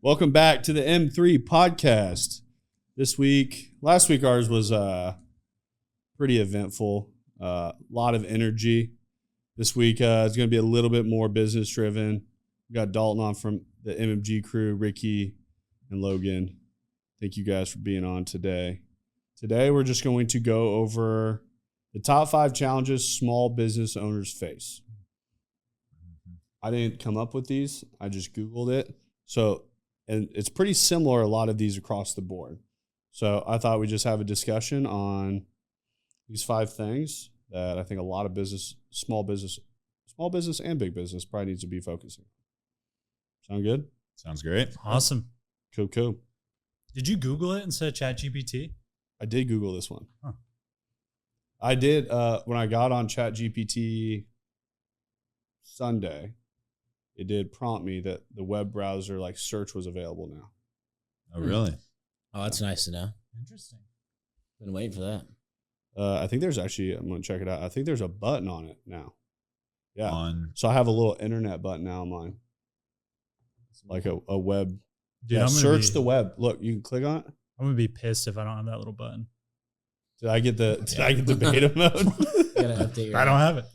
Welcome back to the M3 podcast. Last week ours was pretty eventful. A lot of energy. This week it's going to be a little bit more business driven. We got Dalton on from the MMG crew, Ricky and Logan. Thank you guys for being on today. Today we're just going to go over the top 5 challenges small business owners face. I didn't come up with these. I just Googled it. And it's pretty similar, a lot of these across the board. So I thought we'd just have a discussion on these 5 things that I think a lot of small business and big business probably needs to be focusing on. Sound good? Sounds great. Awesome. Cool. Did you Google it instead of ChatGPT? I did Google this one. Huh. I did when I got on ChatGPT Sunday. It did prompt me that the web browser search was available now. Oh, really? Oh, that's nice to know. Interesting. Been waiting for that. I think there's actually, I'm going to check it out. I think there's a button on it now. Yeah. So I have a little internet button now on mine. It's like a web. Dude, search the web. Look, you can click on it. I'm going to be pissed if I don't have that little button. Did I get the beta mode? You gotta update I don't have it.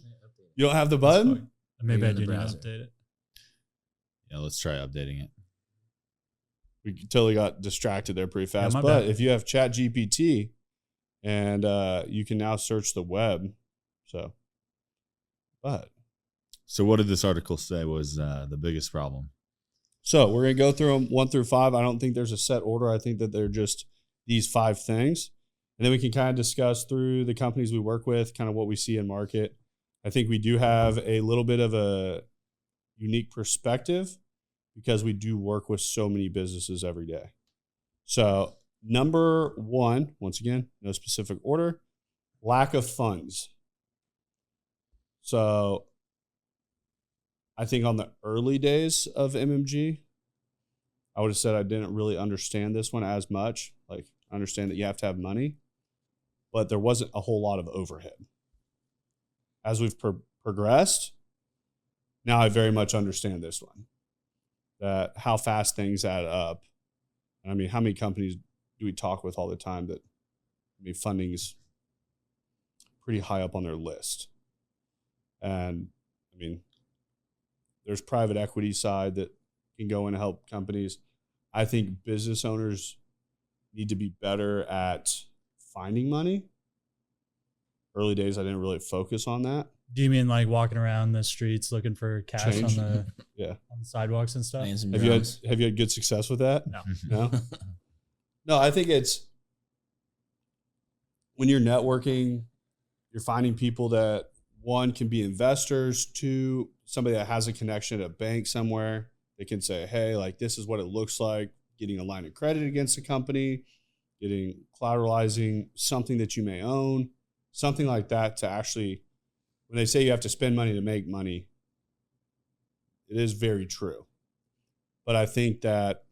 You don't have the button? Maybe I do not browser. update it. Yeah, let's try updating it. We totally got distracted there pretty fast. Yeah, but bad. if you have ChatGPT and you can now search the web. So what did this article say was the biggest problem? So we're going to go through them 1 through 5. I don't think there's a set order. I think that they're just these 5 things. And then we can kind of discuss through the companies we work with, kind of what we see in market. I think we do have a little bit of a unique perspective because we do work with so many businesses every day. So number 1, once again, no specific order, lack of funds. So I think on the early days of MMG, I would have said I didn't really understand this one as much. I understand that you have to have money, but there wasn't a whole lot of overhead. As we've progressed, now I very much understand this one, that how fast things add up. And I mean, how many companies do we talk with all the time that, funding is pretty high up on their list. And there's private equity side that can go in and help companies. I think business owners need to be better at finding money. Early days, I didn't really focus on that. Do you mean walking around the streets looking for cash Change. on the Yeah. on the sidewalks and stuff? Playing some Have you drums. had good success with that? No. No? No, I think it's when you're networking, you're finding people that, 1, can be investors, 2, somebody that has a connection at a bank somewhere. They can say, hey, this is what it looks like, getting a line of credit against a company, collateralizing something that you may own, something like that to actually, when they say you have to spend money to make money, it is very true. But I think that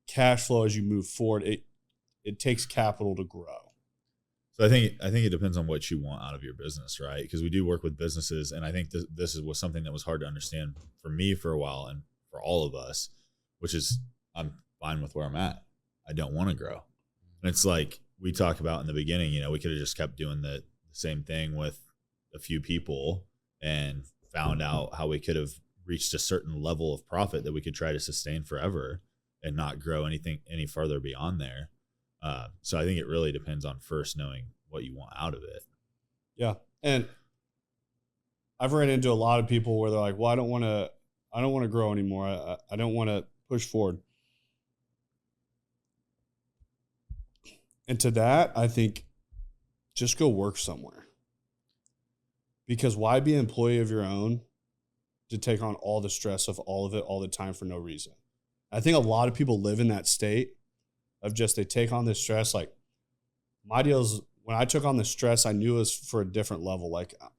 cash flow as you move forward, it takes capital to grow. So I think it depends on what you want out of your business, right? Because we do work with businesses, and I think this was something that was hard to understand for me for a while and for all of us, which is I'm fine with where I'm at. I don't want to grow. And it's like we talk about in the beginning, we could have just kept doing the same thing with a few people and found out how we could have reached a certain level of profit that we could try to sustain forever and not grow any further beyond there. So I think it really depends on first knowing what you want out of it. Yeah. And I've ran into a lot of people where they're like, well, I don't want to grow anymore. I don't want to push forward. And to that, I think just go work somewhere. Because why be an employee of your own to take on all the stress of all of it all the time for no reason? I think a lot of people live in that state of just they take on this stress. My deal is when I took on the stress, I knew it was for a different level.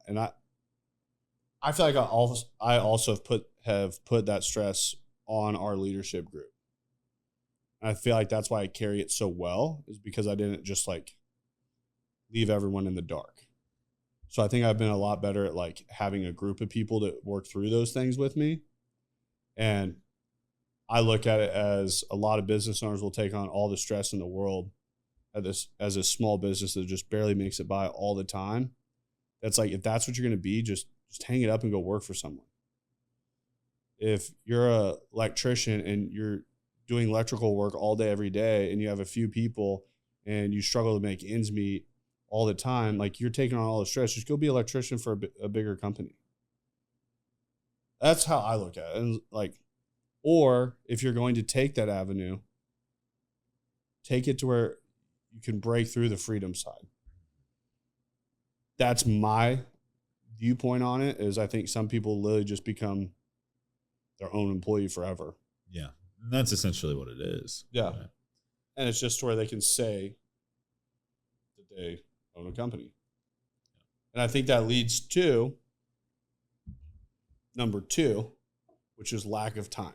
And I feel like I also have put that stress on our leadership group. And I feel like that's why I carry it so well, is because I didn't just leave everyone in the dark. So I think I've been a lot better at having a group of people that work through those things with me. And I look at it as a lot of business owners will take on all the stress in the world as a small business that just barely makes it by all the time. That's like, if that's what you're going to be, just hang it up and go work for someone. If you're a electrician and you're doing electrical work all day, every day, and you have a few people and you struggle to make ends meet all the time, like you're taking on all the stress, just go be an electrician for a bigger company. That's how I look at it. And like, or if you're going to take that avenue, take it to where you can break through the freedom side. That's my viewpoint on it. Is I think some people literally just become their own employee forever. Yeah. And that's essentially what it is. Yeah. Right? And it's just where they can say that they own a company. And I think that leads to number 2, which is lack of time.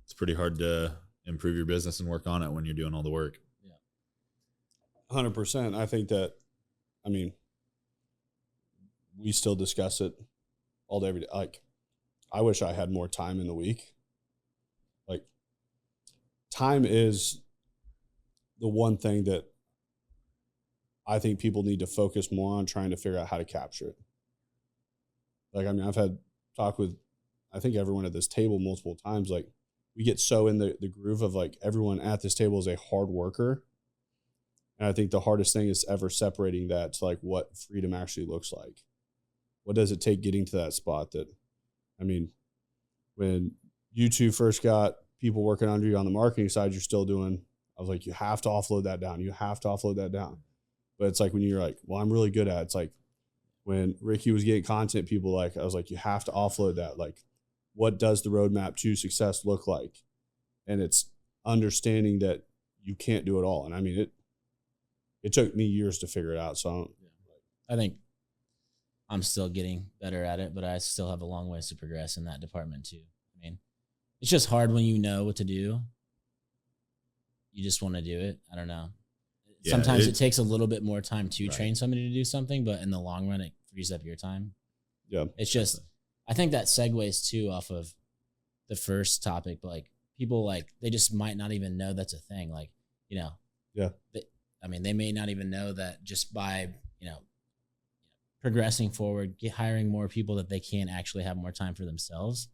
It's pretty hard to improve your business and work on it when you're doing all the work. 100%. I think that, I mean, we still discuss it all day, every day. Like, I wish I had more time in the week. Like, time is the one thing that I think people need to focus more on, trying to figure out how to capture it. Like, I mean, I've had talk with, I think, everyone at this table multiple times. Like, we get so in the groove of like everyone at this table is a hard worker. And I think the hardest thing is ever separating that to like what freedom actually looks like. What does it take getting to that spot? That, I mean, when you two first got people working under you on the marketing side, you're still doing, I was like, you have to offload that down. You have to offload that down. But it's like when you're like, well, I'm really good at it. It's like when Ricky was getting content, people like, I was like, you have to offload that. Like, what does the roadmap to success look like? And it's understanding that you can't do it all. And I mean, it took me years to figure it out. So I think I'm still getting better at it, but I still have a long ways to progress in that department too. I mean, it's just hard when you know what to do. You just want to do it. I don't know. Yeah, Sometimes it takes a little bit more time to Right. train somebody to do something, but in the long run, it frees up your time. yeah, It's just, I think that segues too off of the first topic, but like people like, they just might not even know that's a thing. Like, you know, Yeah. I mean, they may not even know that just by, progressing forward, hiring more people, that they can actually have more time for themselves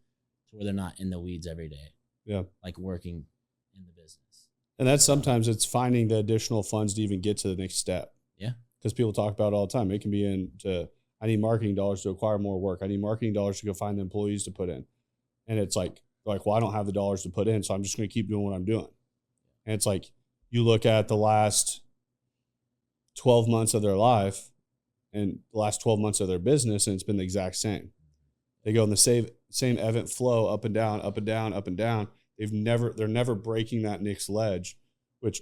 to where they're not in the weeds every day. Yeah. Like working in the business. And that's sometimes it's finding the additional funds to even get to the next step. Yeah. Because people talk about it all the time. It can be I need marketing dollars to acquire more work. I need marketing dollars to go find the employees to put in. And it's like, well, I don't have the dollars to put in, so I'm just going to keep doing what I'm doing. And it's like, you look at the last 12 months of their life and the last 12 months of their business, and it's been the exact same. They go in the same ebb and flow, up and down, up and down, up and down. They're never breaking that next ledge, which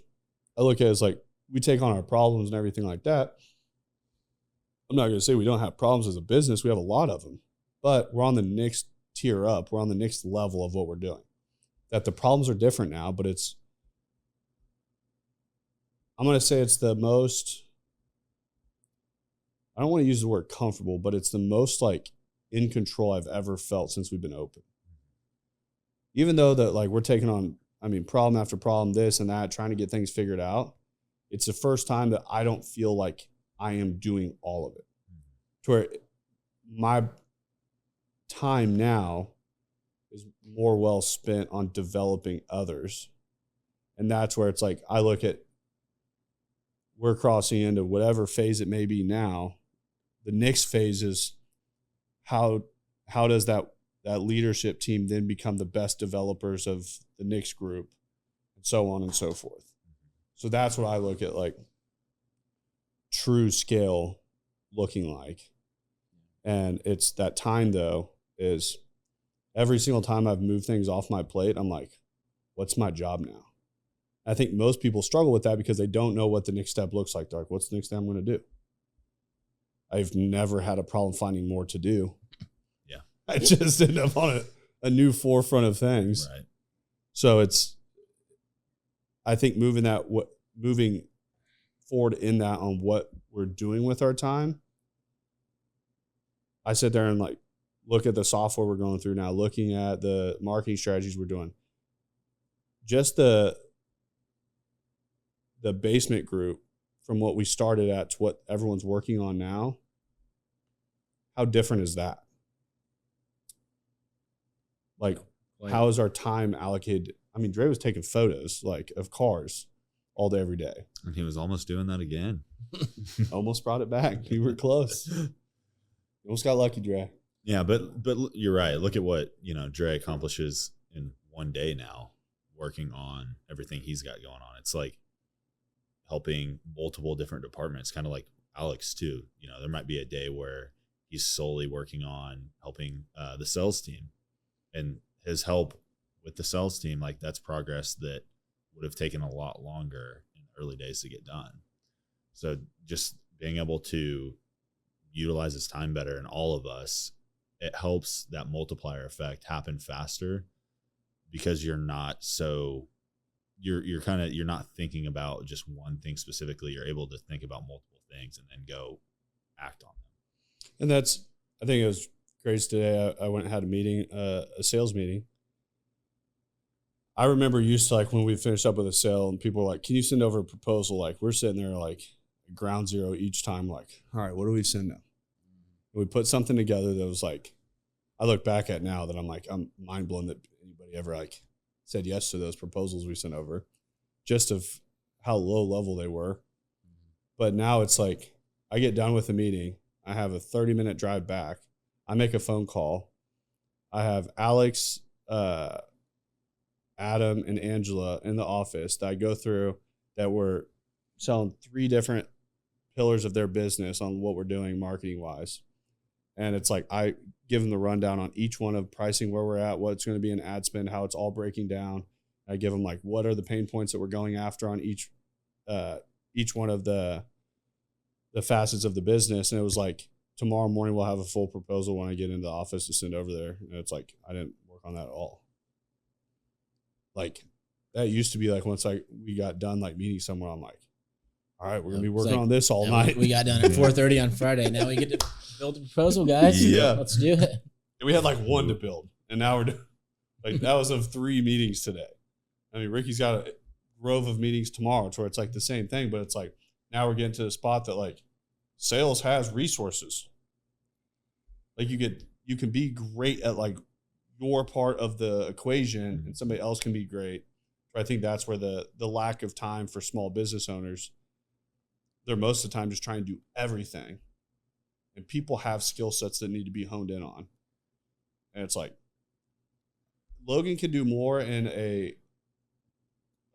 I look at as like, we take on our problems and everything like that. I'm not going to say we don't have problems as a business. We have a lot of them, but we're on the next tier up. We're on the next level of what we're doing. That the problems are different now, but I'm going to say it's the most, I don't want to use the word comfortable, but it's the most like in control I've ever felt since we've been open. Even though that like we're taking on, I mean, problem after problem, this and that, trying to get things figured out. It's the first time that I don't feel like I am doing all of it. To where my time now is more well spent on developing others. And that's where it's like, I look at, we're crossing into whatever phase it may be now. The next phase is how does that leadership team then become the best developers of the next group, and so on and so forth. So that's what I look at, like true scale looking like. And it's that time though, is every single time I've moved things off my plate, I'm like, what's my job now? I think most people struggle with that because they don't know what the next step looks like. They're like, what's the next thing I'm going to do? I've never had a problem finding more to do. Yeah. I just end up on a new forefront of things. Right. So I think moving forward in that on what we're doing with our time. I sit there and like look at the software we're going through now, looking at the marketing strategies we're doing, just the basement group from what we started at to what everyone's working on now, how different is that? Like, how is our time allocated? I mean, Dre was taking photos like of cars all day, every day. And he was almost doing that again. Almost brought it back. You were close. You almost got lucky, Dre. Yeah, but you're right. Look at what, Dre accomplishes in one day now, working on everything he's got going on. It's like helping multiple different departments, kind of like Alex too. There might be a day where he's solely working on helping the sales team, and his help with the sales team, like that's progress that would have taken a lot longer in the early days to get done. So just being able to utilize his time better, and all of us, it helps that multiplier effect happen faster, because you're not thinking about just one thing specifically. You're able to think about multiple things and then go act on them. And I think it was great today. I went and had a meeting, a sales meeting. I remember used to, like, when we finished up with a sale and people were like, can you send over a proposal? Like, we're sitting there like ground zero each time. Like, all right, what do we send them? And we put something together that was like, I look back at now that I'm mind blown that anybody ever like said yes to those proposals we sent over, just of how low level they were. But now it's like, I get done with a meeting. I have a 30-minute drive back. I make a phone call. I have Alex, Adam, and Angela in the office that I go through, that we're selling 3 different pillars of their business on what we're doing marketing wise. And it's like, I give them the rundown on each one of pricing, where we're at, what's going to be an ad spend, how it's all breaking down. I give them like, what are the pain points that we're going after on each one of the facets of the business. And it was like, tomorrow morning we'll have a full proposal when I get into the office to send over there. And it's like, I didn't work on that at all. Like, that used to be like, once we got done like meeting somewhere, I'm like, all right, we're gonna be working on this all night. We got done at 4:30 on Friday. Now we get to build a proposal, guys. Yeah. Let's do it. We had like 1 to build, and now we're doing, like, that was of 3 meetings today. I mean, Ricky's got a grove of meetings tomorrow, where it's like the same thing, but it's like, now we're getting to the spot that like sales has resources. Like, you can be great at like your part of the equation, and somebody else can be great. So I think that's where the lack of time for small business owners, they're most of the time just trying to do everything. And people have skill sets that need to be honed in on. And it's like, Logan can do more in a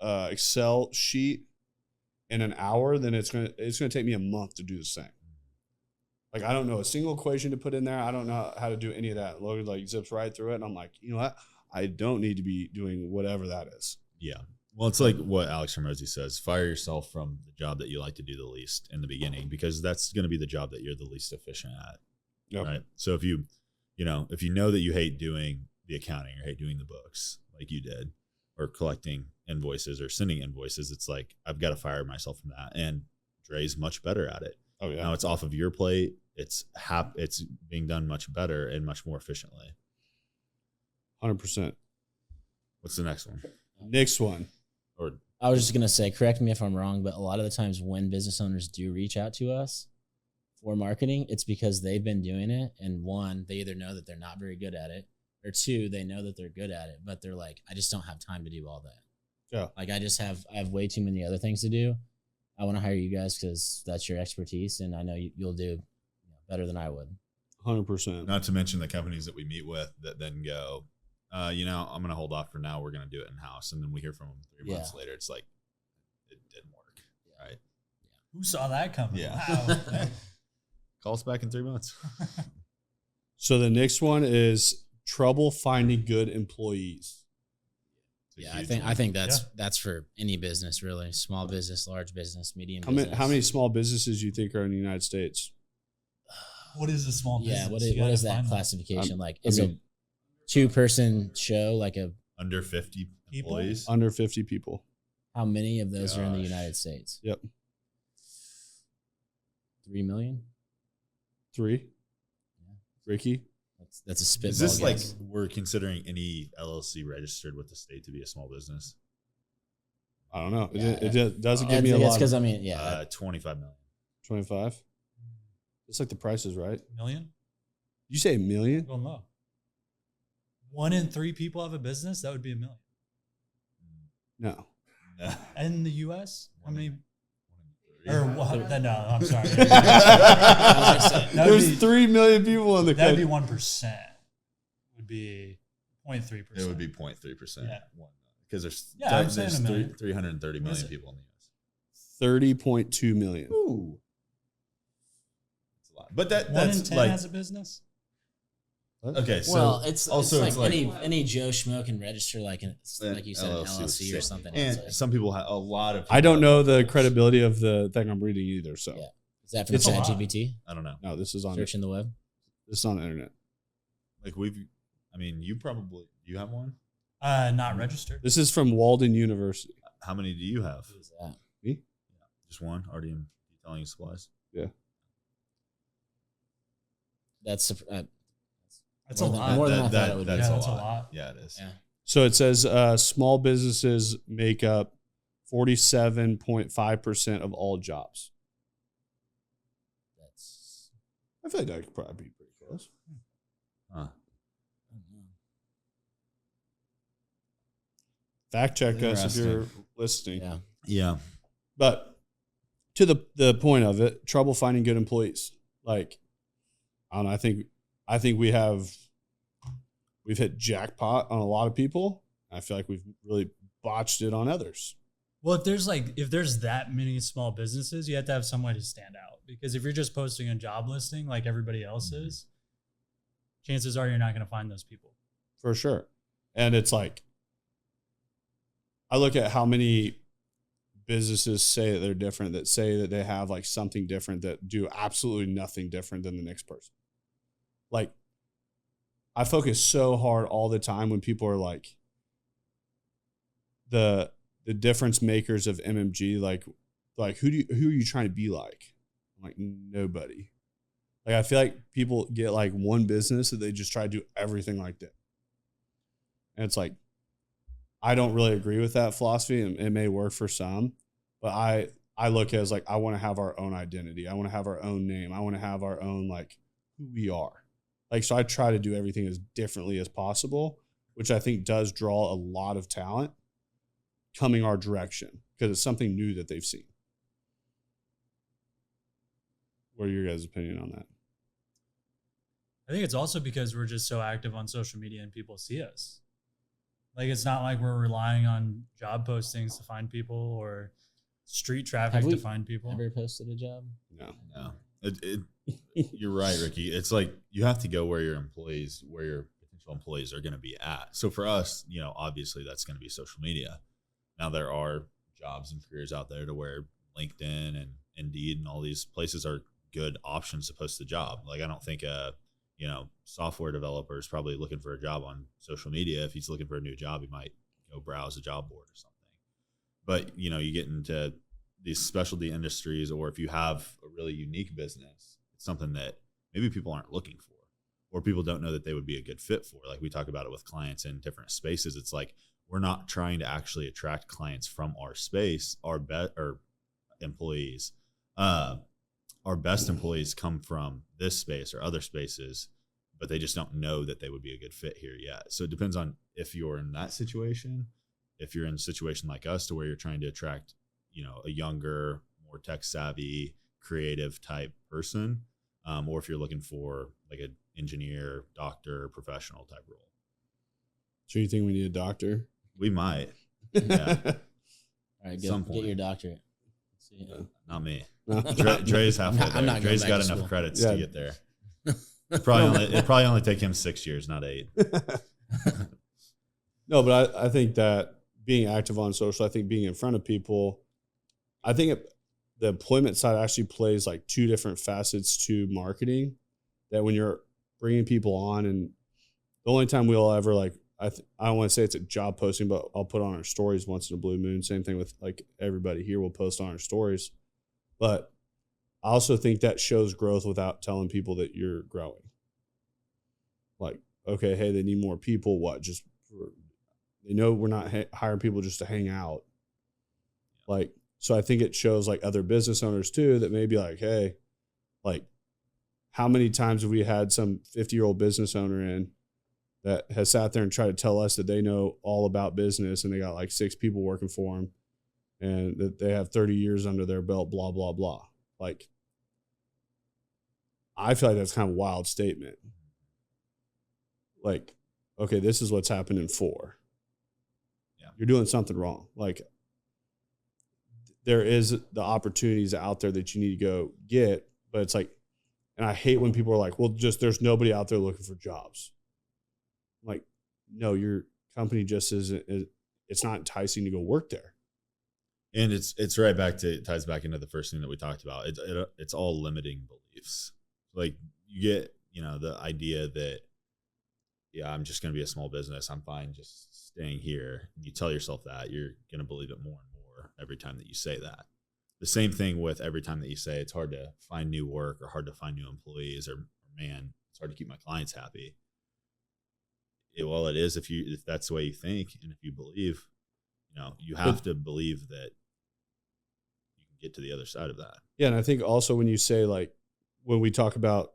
Excel sheet in an hour than it's gonna take me a month to do the same. Like, I don't know a single equation to put in there. I don't know how to do any of that. Logan like zips right through it, and I'm like, you know what? I don't need to be doing whatever that is. Yeah. Well, it's like what Alex Hormozy says: fire yourself from the job that you like to do the least in the beginning, because that's going to be the job that you're the least efficient at. Yep. Right. So if you know that you hate doing the accounting or hate doing the books like you did, or collecting invoices or sending invoices, it's like, I've got to fire myself from that. And Dre's much better at it. Oh yeah. Now it's off of your plate. It's being done much better and much more efficiently. 100%. What's the next one? Next one. Or I was just going to say, correct me if I'm wrong, but a lot of the times when business owners do reach out to us for marketing, it's because they've been doing it. And 1, they either know that they're not very good at it, or 2, they know that they're good at it, but they're like, I just don't have time to do all that. Yeah. Like, I have way too many other things to do. I want to hire you guys because that's your expertise, and I know you'll do better than I would. 100%. not to mention the companies that we meet with that then go, I'm going to hold off for now. We're going to do it in house. And then we hear from them 3 months later. It's like, it didn't work. Yeah. Right. Who saw that coming? Yeah. Wow. Call us back in 3 months. So the next one is trouble finding good employees. Yeah, I think that's for any business, really. Small business, large business, medium business. How many small businesses do you think are in the United States? What is a small business? Yeah, what is that classification? Is a 2-person show like a under 50 employees? Under 50 people. How many of those are in the United States? Yep. 3 million? 3. Yeah. Ricky? That's a spitball. Is this guess. like we're considering any LLC registered with the state to be a small business? I don't know. Yeah. It doesn't give me a lot. Because I mean, yeah, 25 million. 25. It's like the price is right. Million? You say a million? Well, no. 1 in 3 people have a business. That would be $1 million. No. In the U.S., how many? Three. Or what? No, I'm sorry. There's 3 million people in the That would country. be 1%. Would be 0.3%. It would be 0.3%. Yeah. Because there's Yeah, I'm saying there's a million. 330 What is million it? people in the U.S. 30.2 million. Ooh. That's a lot. But 1 in that's 10 like has a business. okay. So well, it's also it's like, it's any Joe Schmo can register like you said, an with LLC or the something. state. And It's like, some people have a lot of. I don't people know have the those. credibility of the thing I'm reading either. So Yeah. Is that from It's a lot. ChatGPT? I don't know. no, this is on Searching the web. this is on the internet. Like I mean, you have one. Not registered. This is from Walden University. How many do you have? What is that? Me? Just one. Already in detailing supplies. That's That's more a than- lot. more than I thought it would be. That's Yeah, a that's a lot. lot. Yeah, it is. Yeah. So it says small businesses make up 47.5% of all jobs. That's I feel like that could probably be pretty close. Huh. Fact check us if Interesting. you're listening. yeah. Yeah. But to the point of it, trouble finding good employees. Like, I don't know. I think we've hit jackpot on a lot of people. I feel like we've really botched it on others. Well, if there's that many small businesses, you have to have some way to stand out. Because if you're just posting a job listing like everybody else is, chances are you're not going to find those people. For sure. And it's like, I look at how many businesses say that they're different, that say that they have like something different, that do absolutely nothing different than the next person. Like, I focus so hard all the time when people are like the difference makers of MMG, like who are you trying to be like? I'm like, nobody. Like, I feel like people get like one business that they just try to do everything like that. And it's like, I don't really agree with that philosophy, and it may work for some, but I look at it as like, I want to have our own identity. I want to have our own name. I want to have our own, like, who we are. Like, so I try to do everything as differently as possible, which I think does draw a lot of talent coming our direction because it's something new that they've seen. What are your guys' opinion on that? I think it's also because we're just so active on social media and people see us. Like, it's not like we're relying on job postings to find people or street traffic Have we to find people. Ever posted a job? No. No. You're right, Ricky. It's like you have to go where your potential employees are going to be at. So for us, obviously that's going to be social media. Now there are jobs and careers out there to where LinkedIn and Indeed and all these places are good options to post the job. Like, I don't think software developer is probably looking for a job on social media. If he's looking for a new job, he might go browse a job board or something. But, you get into these specialty industries, or if you have a really unique business, it's something that maybe people aren't looking for, or people don't know that they would be a good fit for. Like, we talk about it with clients in different spaces. It's like, we're not trying to actually attract clients from our space, or employees. Our best employees come from this space or other spaces, but they just don't know that they would be a good fit here yet. So it depends on if you're in that situation, if you're in a situation like us to where you're trying to attract, a younger, more tech savvy, creative type person, or if you're looking for like an engineer, doctor, professional type role. So you think we need a doctor? We might. Yeah. All right, Some get point. your doctorate. See, Not me. No. Dre's halfway I'm not there. going Dre's back got to enough school. credits Yeah. to get there. It probably only take him 6 years, not 8. No, but I think that being active on social, I think being in front of people, I think the employment side actually plays like two different facets to marketing. That when you're bringing people on, and the only time we'll ever I don't want to say it's a job posting, but I'll put on our stories once in a blue moon. Same thing with like everybody here will post on our stories. But I also think that shows growth without telling people that you're growing. Like, okay, hey, they need more people. What? They know we're not hiring people just to hang out. Like, so I think it shows like other business owners too that maybe like, hey, like, how many times have we had some 50-year-old business owner in that has sat there and tried to tell us that they know all about business and they got like 6 people working for them and that they have 30 years under their belt, blah, blah, blah. Like, I feel like that's kind of a wild statement. Like, okay, this is what's happening for. Yeah. You're doing something wrong. Like, there is the opportunities out there that you need to go get, but it's like, and I hate when people are like, well, just there's nobody out there looking for jobs. I'm like, no, your company just isn't, it's not enticing to go work there. And it's right back to, it ties back into the first thing that we talked about. It's all limiting beliefs. Like you get, the idea that, yeah, I'm just going to be a small business. I'm fine just staying here. And you tell yourself that, you're going to believe it more and more every time that you say that. The same thing with every time that you say it's hard to find new work or hard to find new employees or man, it's hard to keep my clients happy. Well, it is if that's the way you think and if you believe, you have to believe that you can get to the other side of that. Yeah, and I think also when you say like when we talk about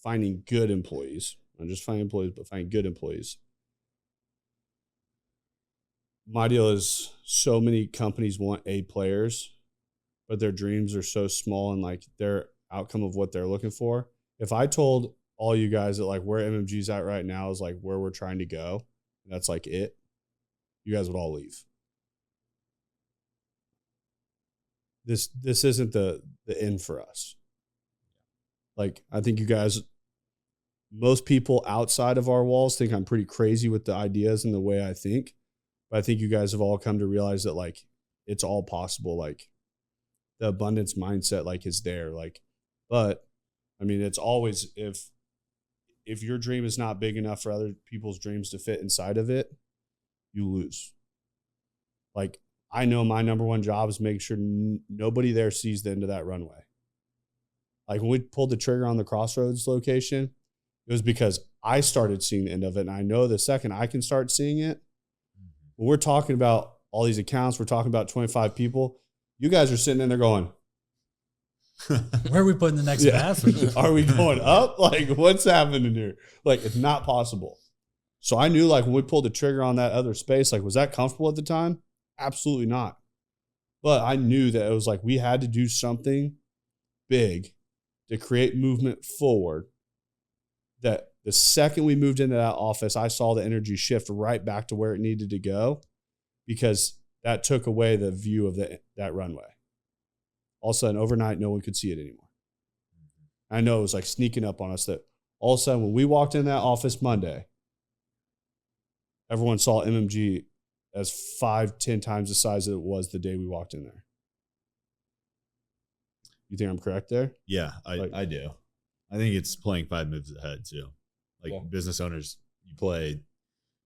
finding good employees, not just finding employees, but finding good employees. My deal is so many companies want A players, but their dreams are so small and like their outcome of what they're looking for. If I told all you guys that like where MMG's at right now is like where we're trying to go, and that's like it, you guys would all leave. This isn't the end for us. Like, I think you guys, most people outside of our walls think I'm pretty crazy with the ideas and the way I think. But I think you guys have all come to realize that like it's all possible. Like the abundance mindset like is there. Like, but I mean, it's always if your dream is not big enough for other people's dreams to fit inside of it, you lose. Like, I know my number one job is make sure nobody there sees the end of that runway. Like when we pulled the trigger on the Crossroads location, it was because I started seeing the end of it. And I know the second I can start seeing it, when we're talking about all these accounts, we're talking about 25 people, you guys are sitting in there going, where are we putting the next bathroom? Are we going up? Like, what's happening here? Like, it's not possible. So I knew like when we pulled the trigger on that other space, like, was that comfortable at the time? Absolutely not. But I knew that it was like we had to do something big to create movement forward. That the second we moved into that office, I saw the energy shift right back to where it needed to go because that took away the view of that runway. All of a sudden, overnight, no one could see it anymore. I know it was like sneaking up on us that all of a sudden when we walked in that office Monday, everyone saw MMG as 5-10 times the size that it was the day we walked in there. You think I'm correct there? Yeah, I do. I think it's playing 5 moves ahead too. Like business owners, you're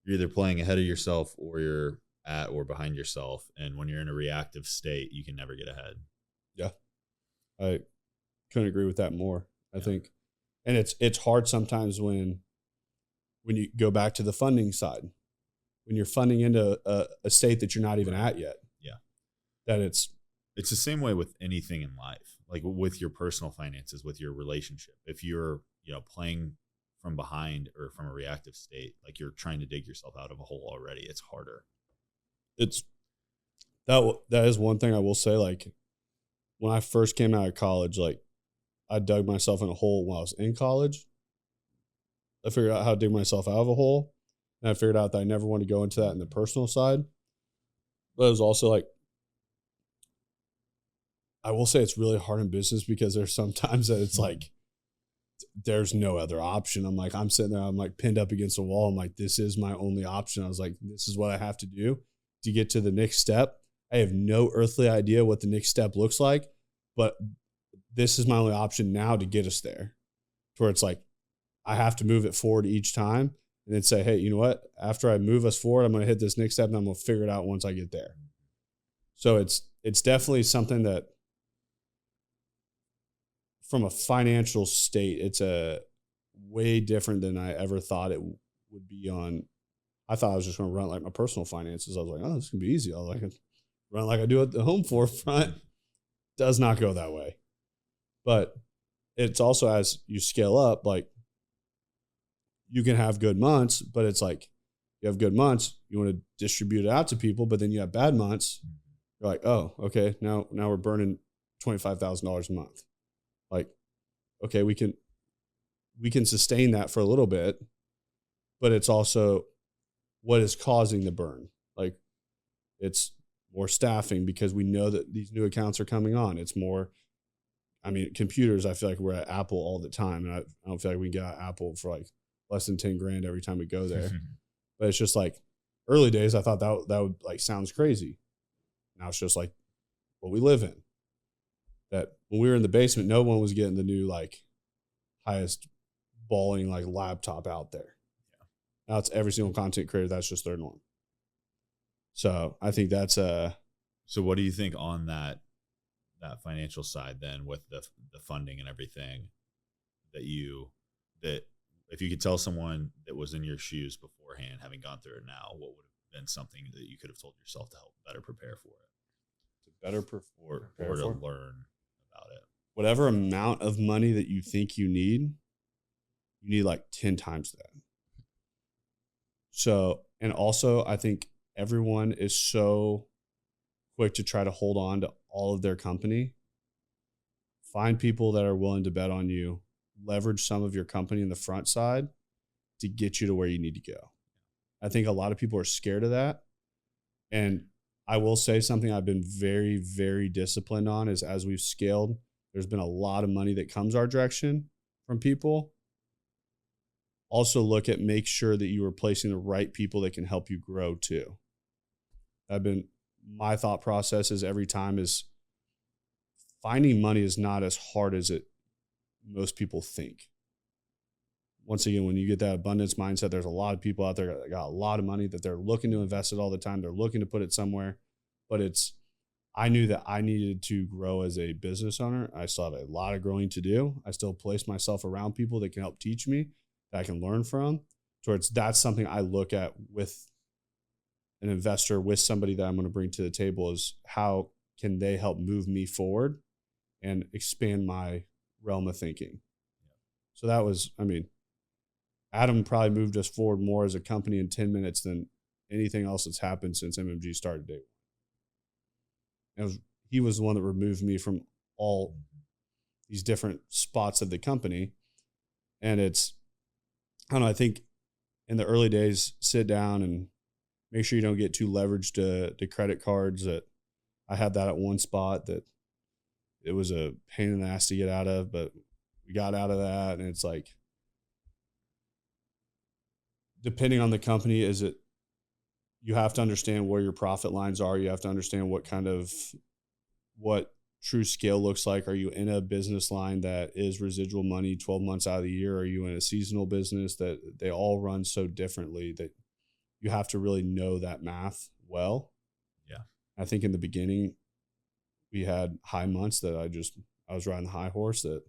either playing ahead of yourself or you're at or behind yourself. And when you're in a reactive state, you can never get ahead. Yeah. I couldn't agree with that more. I think, and it's hard sometimes when you go back to the funding side, when you're funding into a state that you're not even at yet. Yeah. That it's the same way with anything in life, like with your personal finances, with your relationship. If you're, playing from behind or from a reactive state, like you're trying to dig yourself out of a hole already, it's harder. That is one thing I will say. Like when I first came out of college, like I dug myself in a hole when I was in college. I figured out how to dig myself out of a hole. And I figured out that I never want to go into that in the personal side. But it was also like, I will say it's really hard in business because there's sometimes that it's like, there's no other option. I'm sitting there, I'm like pinned up against the wall. I'm like, this is my only option. I was like, this is what I have to do to get to the next step. I have no earthly idea what the next step looks like, but this is my only option now to get us there. To where it's like, I have to move it forward each time and then say, hey, you know what? After I move us forward, I'm going to hit this next step and I'm going to figure it out once I get there. So it's definitely something that from a financial state, it's a way different than I ever thought it would be on. I thought I was just going to run like my personal finances. I was like, oh, this can be easy. I'll like run like I do at the home forefront. Does not go that way. But it's also, as you scale up, like you can have good months, but it's like you have good months, you want to distribute it out to people, but then you have bad months. You're like, oh, okay, now we're burning $25,000 a month. Like, okay, we can sustain that for a little bit, but it's also what is causing the burn. Like, it's more staffing because we know that these new accounts are coming on. It's more, I mean, computers, I feel like we're at Apple all the time. And I don't feel like we can get Apple for like less than 10 grand every time we go there. But it's just like early days, I thought that would like sounds crazy. Now it's just like what we live in. That when we were in the basement, no one was getting the new like highest balling like laptop out there. Yeah. Now it's every single content creator. That's just their norm. So I think that's So what do you think on that financial side then, with the funding and everything, that if you could tell someone that was in your shoes beforehand, having gone through it now, what would have been something that you could have told yourself to help better prepare for it? To better or to learn about it. Whatever amount of money that you think you need like 10 times that. So, and also I think everyone is so quick to try to hold on to all of their company. Find people that are willing to bet on you. Leverage some of your company in the front side to get you to where you need to go. I think a lot of people are scared of that. And I will say something I've been very, very disciplined on is, as we've scaled, there's been a lot of money that comes our direction from people. Also make sure that you are placing the right people that can help you grow too. My thought process is every time is finding money is not as hard as most people think. Once again, when you get that abundance mindset, there's a lot of people out there that got a lot of money that they're looking to invest it all the time. They're looking to put it somewhere, but I knew that I needed to grow as a business owner. I still have a lot of growing to do. I still place myself around people that can help teach me, that I can learn from. That's something I look at with an investor, with somebody that I'm going to bring to the table, is how can they help move me forward and expand my realm of thinking. So that was, I mean, Adam probably moved us forward more as a company in 10 minutes than anything else that's happened since MMG started day one. He was the one that removed me from all these different spots of the company. And I don't know, I think in the early days, sit down and make sure you don't get too leveraged to credit cards. That I had that at one spot that it was a pain in the ass to get out of, but we got out of that. And it's like, depending on the company, you have to understand where your profit lines are. You have to understand what true scale looks like. Are you in a business line that is residual money 12 months out of the year? Are you in a seasonal business? That they all run so differently that you have to really know that math well. Yeah. I think in the beginning we had high months that I was riding the high horse, and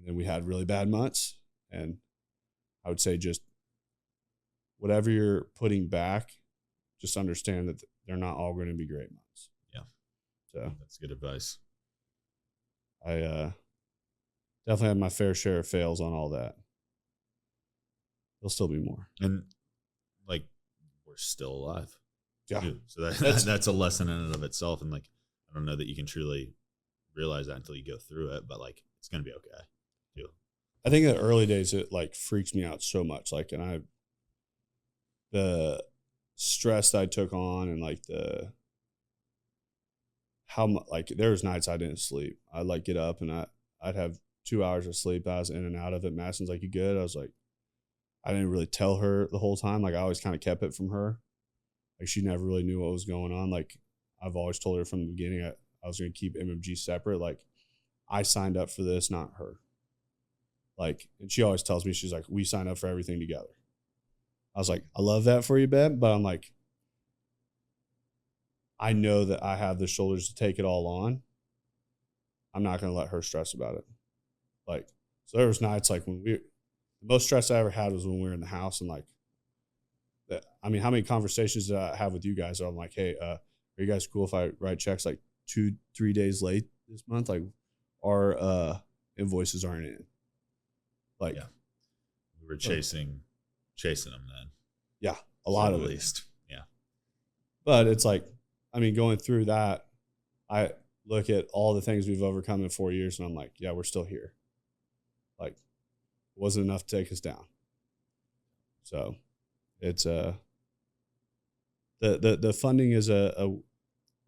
then we had really bad months. And I would say just whatever you're putting back, just understand that they're not all going to be great months. Yeah. So that's good advice. I definitely had my fair share of fails on all that. There'll still be more. And like, we're still alive. Yeah. Too. So that's a lesson in and of itself. And like, I don't know that you can truly realize that until you go through it, but like, it's going to be okay too. I think in the early days, it like freaks me out so much. Like, the stress that I took on, and like there was nights I didn't sleep. I'd like get up and I'd have 2 hours of sleep. I was in and out of it. Madison's like, "You good?" I was like, I didn't really tell her the whole time. Like, I always kind of kept it from her. Like, she never really knew what was going on. Like, I've always told her from the beginning I was going to keep MMG separate. Like, I signed up for this, not her. Like, and she always tells me, she's like, "We signed up for everything together." I was like, "I love that for you, babe." But I'm like, I know that I have the shoulders to take it all on. I'm not going to let her stress about it. Like, so there was nights like when the most stress I ever had was when we were in the house and like, I mean, how many conversations did I have with you guys? I'm like, hey, are you guys cool if I write checks like 2-3 days late this month? Like our invoices aren't in. Like, yeah, we were chasing them then. Yeah, a lot at of least. it. Yeah, but it's like, I mean, going through that, I look at all the things we've overcome in 4 years, and I'm like, yeah, we're still here. Like, it wasn't enough to take us down. So, it's the funding is a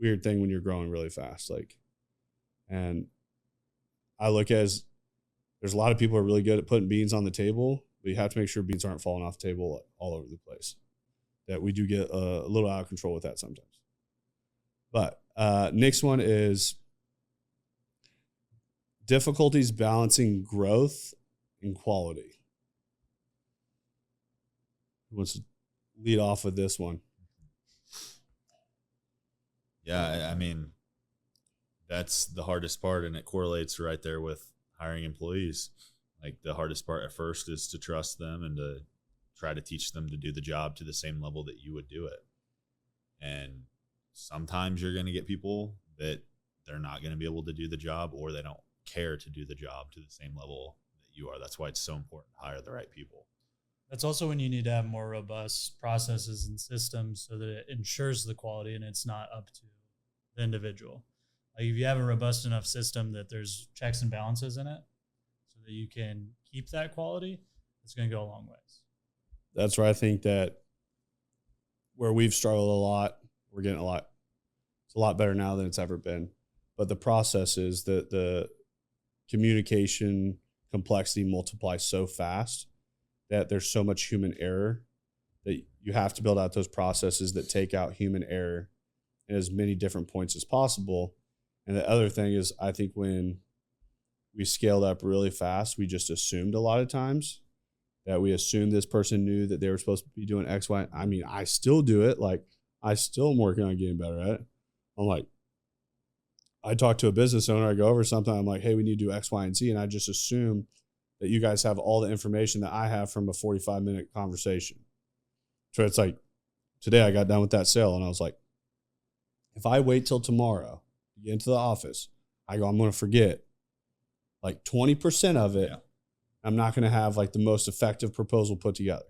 weird thing when you're growing really fast. Like, and I look as there's a lot of people who are really good at putting beans on the table, but you have to make sure beans aren't falling off the table all over the place. That we do get a little out of control with that sometimes. But next one is difficulties balancing growth and quality. Who wants to lead off with this one? Yeah, I mean, that's the hardest part, and it correlates right there with hiring employees. Like the hardest part at first is to trust them and to try to teach them to do the job to the same level that you would do it. And sometimes you're going to get people that they're not going to be able to do the job, or they don't care to do the job to the same level that you are. That's why it's so important to hire the right people. That's also when you need to have more robust processes and systems so that it ensures the quality and it's not up to the individual. Like if you have a robust enough system that there's checks and balances in it so that you can keep that quality, it's going to go a long ways. That's where I think that where we've struggled a lot, we're getting it's a lot better now than it's ever been. But the process is that the communication complexity multiplies so fast that there's so much human error that you have to build out those processes that take out human error at as many different points as possible. And the other thing is, I think when we scaled up really fast, we just assumed a lot of times that we assumed this person knew that they were supposed to be doing X, Y. I mean, I still do it. Like, I still am working on getting better at it. I'm like, I talk to a business owner, I go over something, I'm like, hey, we need to do X, Y, and Z. And I just assume that you guys have all the information that I have from a 45-minute conversation. So it's like, today I got done with that sale and I was like, if I wait till tomorrow to get into the office, I'm going to forget like 20% of it. Yeah. I'm not going to have like the most effective proposal put together.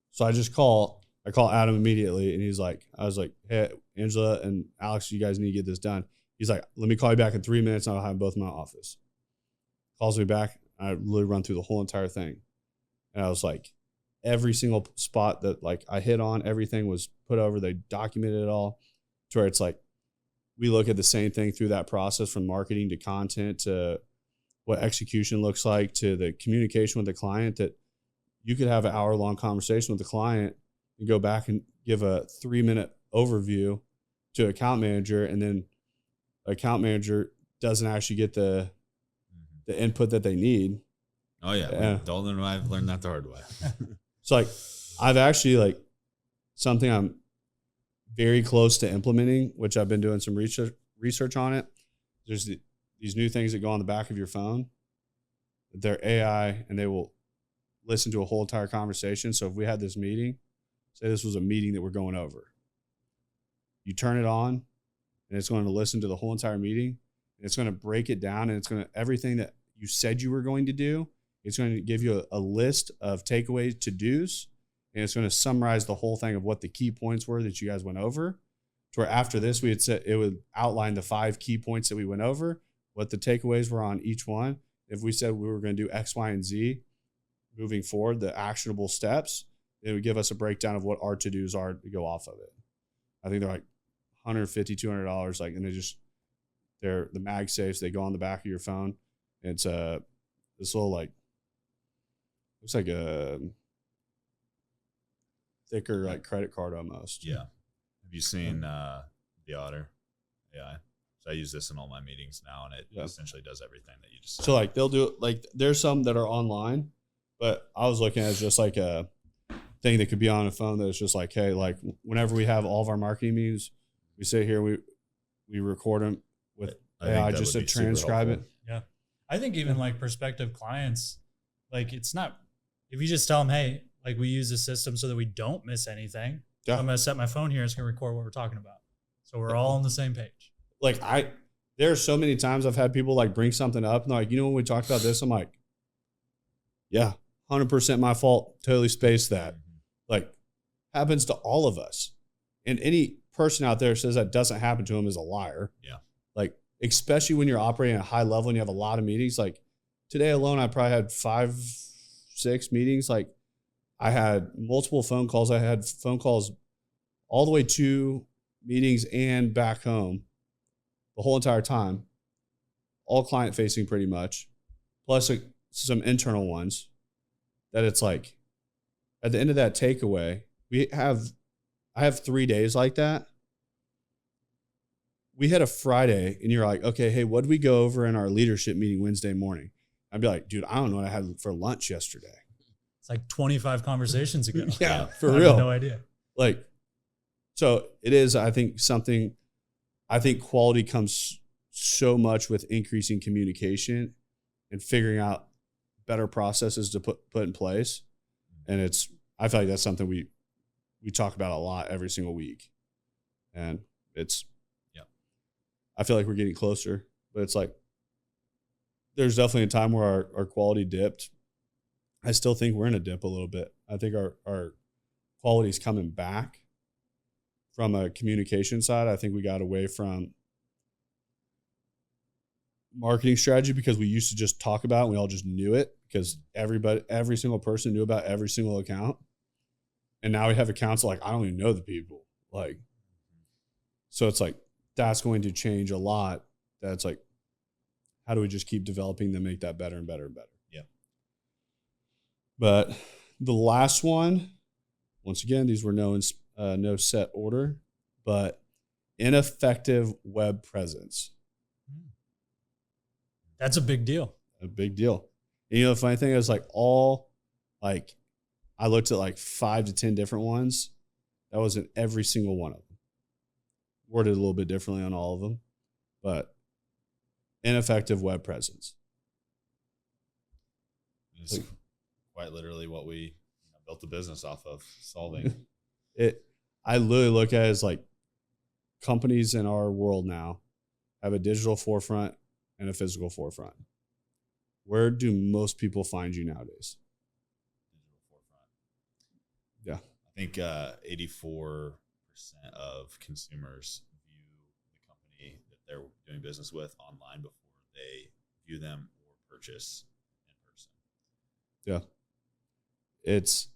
So I call Adam immediately and I was like, hey, Angela and Alex, you guys need to get this done. He's like, let me call you back in 3 minutes and I'll have them both in my office. Calls me back. I literally run through the whole entire thing. And I was like, every single spot that like I hit on, everything was put over. They documented it all to where it's like, we look at the same thing through that process from marketing to content to what execution looks like to the communication with the client, that you could have an hour-long conversation with the client and go back and give a 3-minute overview to an account manager, and then account manager doesn't actually get the input that they need. Oh yeah. Dalton and I've learned that the hard way. So like, I've actually like something I'm very close to implementing, which I've been doing some research on it. There's these new things that go on the back of your phone. They're AI and they will listen to a whole entire conversation. So if we had this meeting, say this was a meeting that we're going over, you turn it on and it's going to listen to the whole entire meeting. And it's going to break it down, and it's going to, everything that you said you were going to do, it's going to give you a list of takeaways, to-dos, and it's going to summarize the whole thing of what the key points were that you guys went over. To where after this, we had said it would outline the 5 key points that we went over, what the takeaways were on each one. If we said we were going to do X, Y, and Z moving forward, the actionable steps, it would give us a breakdown of what our to-dos are to go off of it. I think they're like $150, $200, like, and they're the MagSafes. They go on the back of your phone. It's this little like, looks like a thicker like credit card almost. Yeah. Have you seen the Otter AI? So I use this in all my meetings now, and it essentially does everything that you just said. So like they'll do like, there's some that are online, but I was looking at it as just like a thing that could be on a phone that is just like, hey, like whenever we have all of our marketing meetings, we sit here, we record them with AI just to transcribe it. Yeah. I think even like prospective clients, Like, it's not, if you just tell them, hey, like, we use the system so that we don't miss anything. Yeah. I'm going to set my phone here. It's going to record what we're talking about. So we're all on the same page. Like there are so many times I've had people like bring something up and they're like, when we talked about this, I'm like, yeah, 100% my fault. Totally spaced that. Like, happens to all of us. And any person out there says that doesn't happen to them is a liar. Yeah. Like, especially when you're operating at a high level and you have a lot of meetings. Like today alone, I probably had 5-6 meetings. Like, I had multiple phone calls. I had phone calls all the way to meetings and back home the whole entire time, all client facing pretty much, plus some internal ones that it's like at the end of that takeaway, I have 3 days like that. We had a Friday and you're like, okay, hey, what did we go over in our leadership meeting Wednesday morning? I'd be like, dude, I don't know what I had for lunch yesterday. It's like 25 conversations ago. Yeah, for I real. have no idea. Like, so it is, I think quality comes so much with increasing communication and figuring out better processes to put in place. And I feel like that's something we talk about a lot every single week. And I feel like we're getting closer, but it's like, there's definitely a time where our quality dipped. I still think we're in a dip a little bit. I think our quality is coming back from a communication side. I think we got away from marketing strategy because we used to just talk about it and we all just knew it because every single person knew about every single account. And now we have accounts like, I don't even know the people. Like, so it's like, that's going to change a lot. That's like, how do we just keep developing them, make that better and better and better? Yeah. But the last one, once again, these were no set order, but ineffective web presence. That's a big deal. A big deal. And the funny thing is I looked at like 5 to 10 different ones. That wasn't every single one of them. Worded a little bit differently on all of them, but ineffective web presence. It's quite literally what we built the business off of, solving. I literally look at it as like companies in our world now have a digital forefront and a physical forefront. Where do most people find you nowadays? Digital forefront. Yeah. I think 84% of consumers view the company that they're doing business with online before they view them or purchase in person. Yeah. It's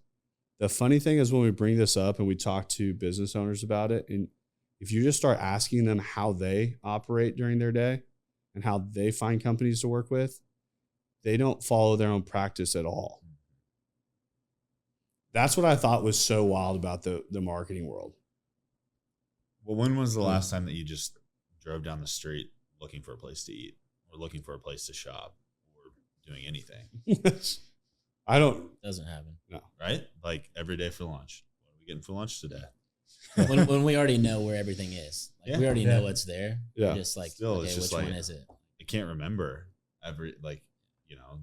the funny thing is when we bring this up and we talk to business owners about it, and if you just start asking them how they operate during their day and how they find companies to work with, they don't follow their own practice at all. That's what I thought was so wild about the marketing world. Well, when was the last time that you just drove down the street looking for a place to eat or looking for a place to shop or doing anything? Doesn't happen. No. Right? Like every day for lunch. What are we getting for lunch today? when we already know where everything is. Like, we already know what's there. Yeah. We're just like, Still, okay, it's just which like, one is it? I can't remember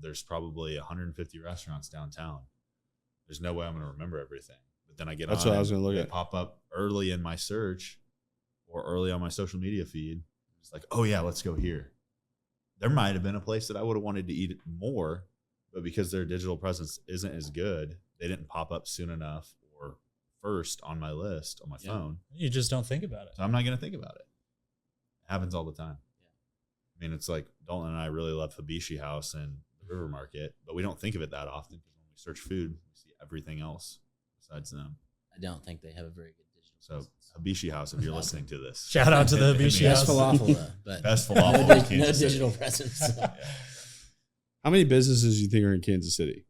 there's probably 150 restaurants downtown. There's no way I'm going to remember everything. But then I get That's on, what I was going to look they at. pop up early in my search or early on my social media feed. It's like, oh yeah, let's go here. There might have been a place that I would have wanted to eat more, but because their digital presence isn't as good, they didn't pop up soon enough or first on my list on my phone. You just don't think about it. So I'm not going to think about it. It happens all the time. I mean, it's like Dalton and I really love Hibishi House and the River Market, but we don't think of it that often because when we search food, we see everything else besides them. I don't think they have a very good digital So presence. Hibishi House, if you're listening to this, Shout out to the Hibishi hit me House. Best falafel though, but Best no, falafel in no Kansas City. digital presence. How many businesses do you think are in Kansas City?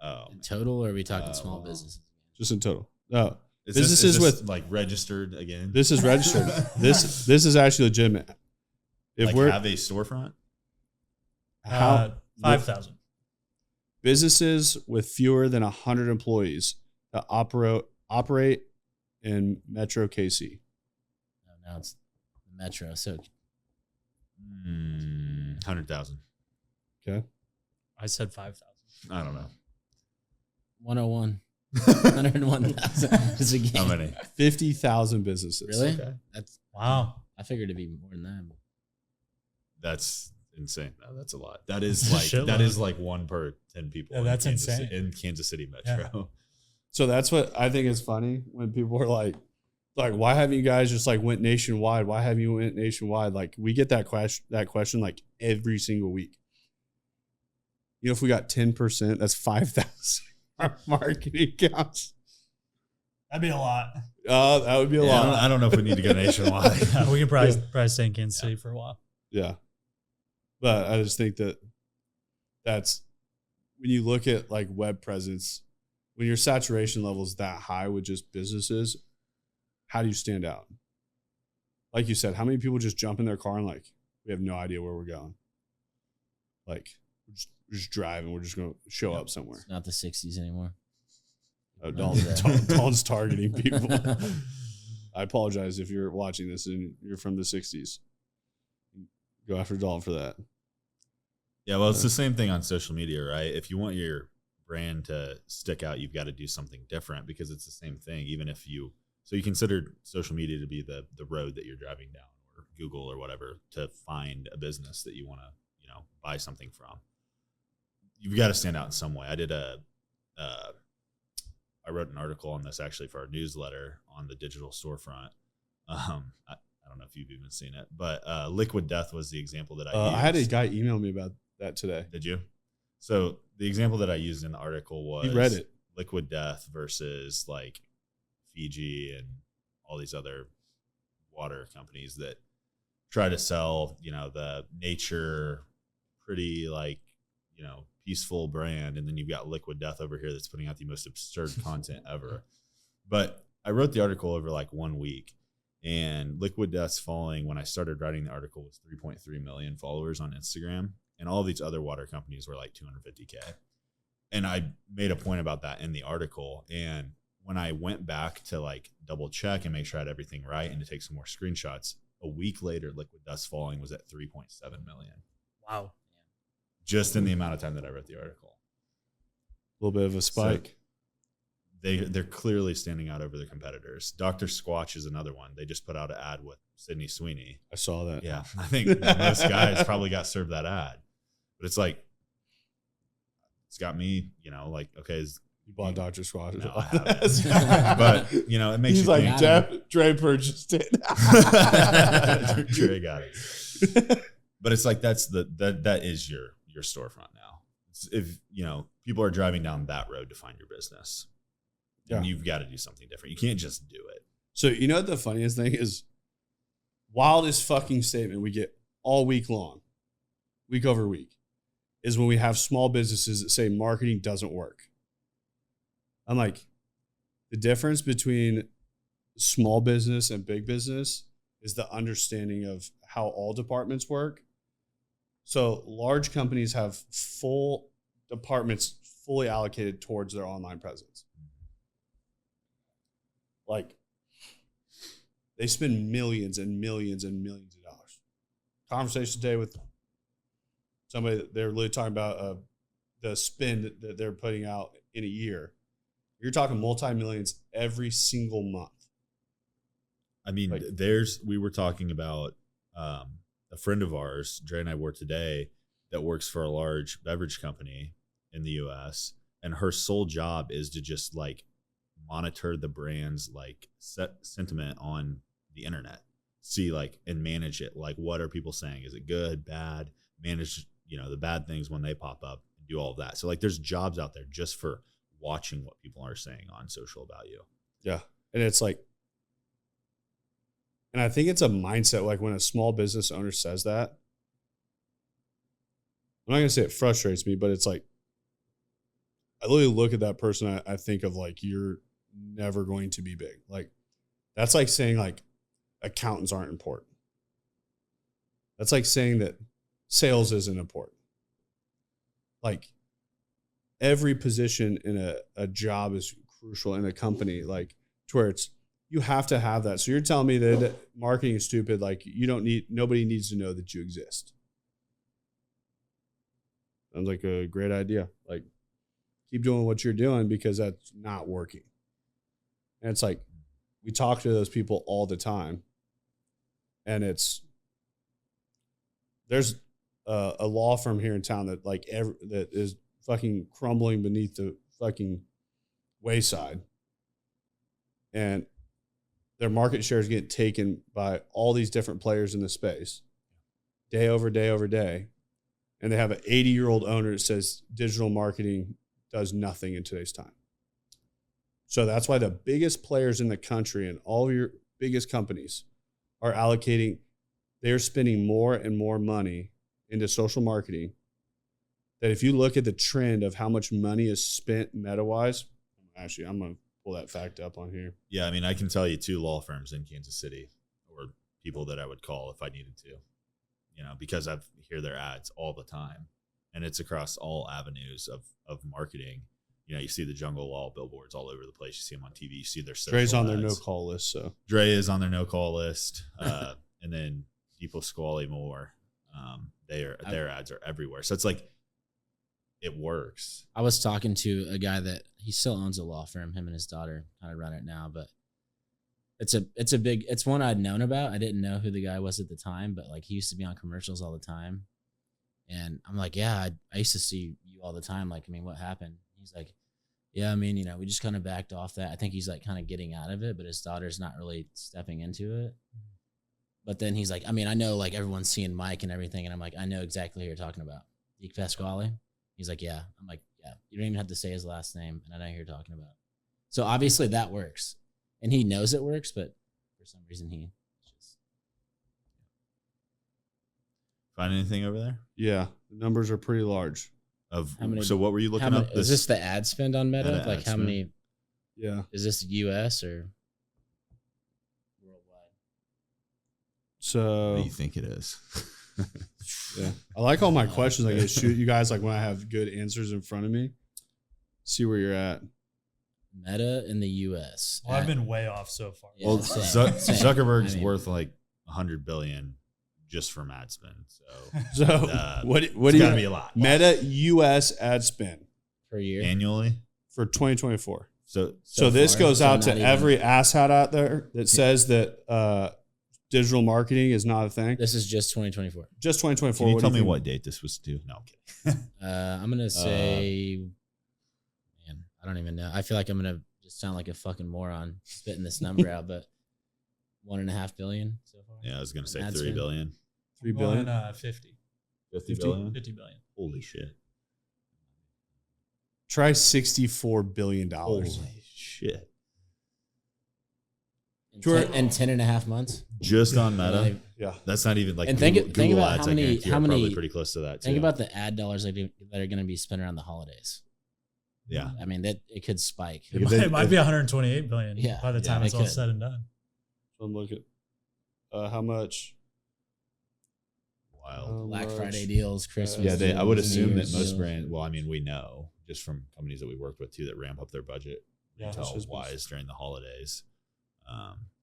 Oh, In total, or are we talking small businesses? Just in total? No. is Businesses this with- like registered again? This is registered. This is actually legitimate. If like we're have a storefront? how 5,000. businesses with fewer than 100 employees that operate in Metro KC. No, now it's the Metro. So 100,000. Okay. I said 5,000. I don't know. 101. 101,000 is a game. How many? 50,000 businesses. Really? Okay. That's Wow. I figured it'd be more than that. That's insane. No, that's a lot. That is That's a like that shitload. is like 1 per 10 people. Yeah, in that's Kansas, insane. in Kansas City Metro. So that's what I think is funny when people are like, why haven't you guys just like went nationwide? Why haven't you went nationwide? Like we get that question like every single week. You know, if we got 10%, that's 5,000 marketing accounts. That'd be a lot. That would be a Yeah, lot. I don't know if we need to go nationwide. We can probably stay in Kansas City for a while. Yeah. But I just think that's when you look at like web presence, when your saturation level is that high with just businesses, how do you stand out? Like you said, how many people just jump in their car and like, we have no idea where we're going? Like, we're just driving. We're just going to show up somewhere. It's not the 60s anymore. Oh, Don't do Dalton's targeting people. I apologize if you're watching this and you're from the 60s. Go after Dalton for that. Yeah, well, it's the same thing on social media, right? If you want your brand to stick out, you've got to do something different because it's the same thing. Even if you consider social media to be the road that you're driving down, or Google or whatever, to find a business that you want to, buy something from. You've got to stand out in some way. I wrote an article on this actually for our newsletter on the digital storefront. I don't know if you've even seen it, but Liquid Death was the example that I used. I had a guy email me about that today. Did you? So the example that I used in the article was He read it. Liquid Death versus like Fiji and all these other water companies that try to sell, the nature, pretty like, peaceful brand. And then you've got Liquid Death over here that's putting out the most absurd content ever. But I wrote the article over like 1 week, and Liquid Death's following when I started writing the article was 3.3 million followers on Instagram. And all these other water companies were like 250K. And I made a point about that in the article. And when I went back to like double check and make sure I had everything right and to take some more screenshots, a week later, Liquid Death's following was at 3.7 million. Wow. Just in the amount of time that I wrote the article. A little bit of a spike. So they're clearly standing out over their competitors. Dr. Squatch is another one. They just put out an ad with Sydney Sweeney. I saw that. Yeah, I think most guys probably got served that ad. But it's like, it's got me, like, okay. You bought Dr. Squatch. No, I haven't. But, it makes He's you like, think. Dre purchased it. Dre got it. But it's like, that is your storefront now. If, people are driving down that road to find your business, and you've got to do something different. You can't just do it. So, what the funniest thing is? Wildest fucking statement we get all week long, week over week, is when we have small businesses that say marketing doesn't work. I'm like, the difference between small business and big business is the understanding of how all departments work. So large companies have full departments fully allocated towards their online presence. Like, they spend millions and millions and millions of dollars. Conversation today with somebody that they're really talking about the spend that they're putting out in a year. You're talking multi-millions every single month. I mean, Like, we were talking about a friend of ours, Dre and I were today, that works for a large beverage company in the US, and her sole job is to just like monitor the brand's like sentiment on the internet, see like, and manage it. Like, what are people saying? Is it good, bad? Manage, the bad things when they pop up, and do all of that. So like, there's jobs out there just for watching what people are saying on social about you. Yeah. And it's like, and I think it's a mindset. Like, when a small business owner says that, I'm not going to say it frustrates me, but it's like, I literally look at that person. I think of like, you're never going to be big. Like, that's like saying like accountants aren't important. That's like saying that sales isn't important. Like, every position in a job is crucial in a company, like, to where it's, you have to have that. So you're telling me that marketing is stupid. Like, nobody needs to know that you exist. Sounds like a great idea. Like, keep doing what you're doing because that's not working. And it's like, we talk to those people all the time. And there's a law firm here in town that that is fucking crumbling beneath the fucking wayside. And their market shares get taken by all these different players in the space day over day over day. And they have an 80-year-old owner that says digital marketing does nothing in today's time. So that's why the biggest players in the country and all of your biggest companies are they're spending more and more money into social marketing. That if you look at the trend of how much money is spent meta-wise, actually, I'm going to pull that fact up on here. Yeah, I mean, I can tell you 2 law firms in Kansas City, or people that I would call if I needed to, because I hear their ads all the time, and it's across all avenues of marketing. You see the Jungle Law billboards all over the place. You see them on TV. You see their social Dre's on their ads. no-call list, so. Dre is on their no-call list, and then people Squally more. Their ads are everywhere. So it's like, it works. I was talking to a guy that he still owns a law firm. Him and his daughter kind of run it now, but it's one I'd known about. I didn't know who the guy was at the time, but like he used to be on commercials all the time. And I'm like, yeah, I used to see you all the time. Like, I mean, what happened? He's like, yeah, I mean, we just kind of backed off that. I think he's like kind of getting out of it, but his daughter's not really stepping into it. But then he's like, I mean, I know like everyone's seeing Mike and everything. And I'm like, I know exactly who you're talking about. Deke Pasquale. He's like, yeah. I'm like, yeah, you don't even have to say his last name. And I know who you're talking about. So obviously that works. And he knows it works, but for some reason he just. Find anything over there? Yeah, the numbers are pretty large. So what were you looking up? Is this the ad spend on Meta? Like how many? Yeah. Is this US or worldwide? So. What do you think it is? Yeah, I like all my questions. I get to shoot you guys like when I have good answers in front of me. See where you're at. Meta in the US. Well, I've been way off so far. Yeah, Well, same. Zuckerberg's I mean, worth like $100 billion just from ad spend. So what do it's you gotta be a lot. Meta US ad spend per year Annually. for 2024? So this far, goes so out not to even- every asshat out there that says that digital marketing is not a thing. This is just 2024. Just 2024. can you tell do me think? what date this was due? No, I'm kidding. I'm gonna say, man, I don't even know. I feel like I'm gonna just sound like a fucking moron spitting this number out, but $1.5 billion so far. Yeah, I was gonna say Ad 3 spend. billion. 3 billion. 50. 50 billion? 50 billion. Holy shit. Try $64 billion. Holy shit. In 10 and a half months. Just on Meta. Yeah. That's not even like And Google, think Google about ads. how I many- guarantee how are many- probably pretty close to that too. Think about the ad dollars that are going to be spent around the holidays. Yeah. I mean, that it could spike. It might be 128 billion Yeah, by the time it it's all could. said and done. So I'm looking at how much. Wild. Black Friday deals, Christmas. Yeah, I would deals, assume New that Year's most deals. brands, well, I mean, we know just from companies that we work with too that ramp up their budget Yeah, retail that's wise during the holidays.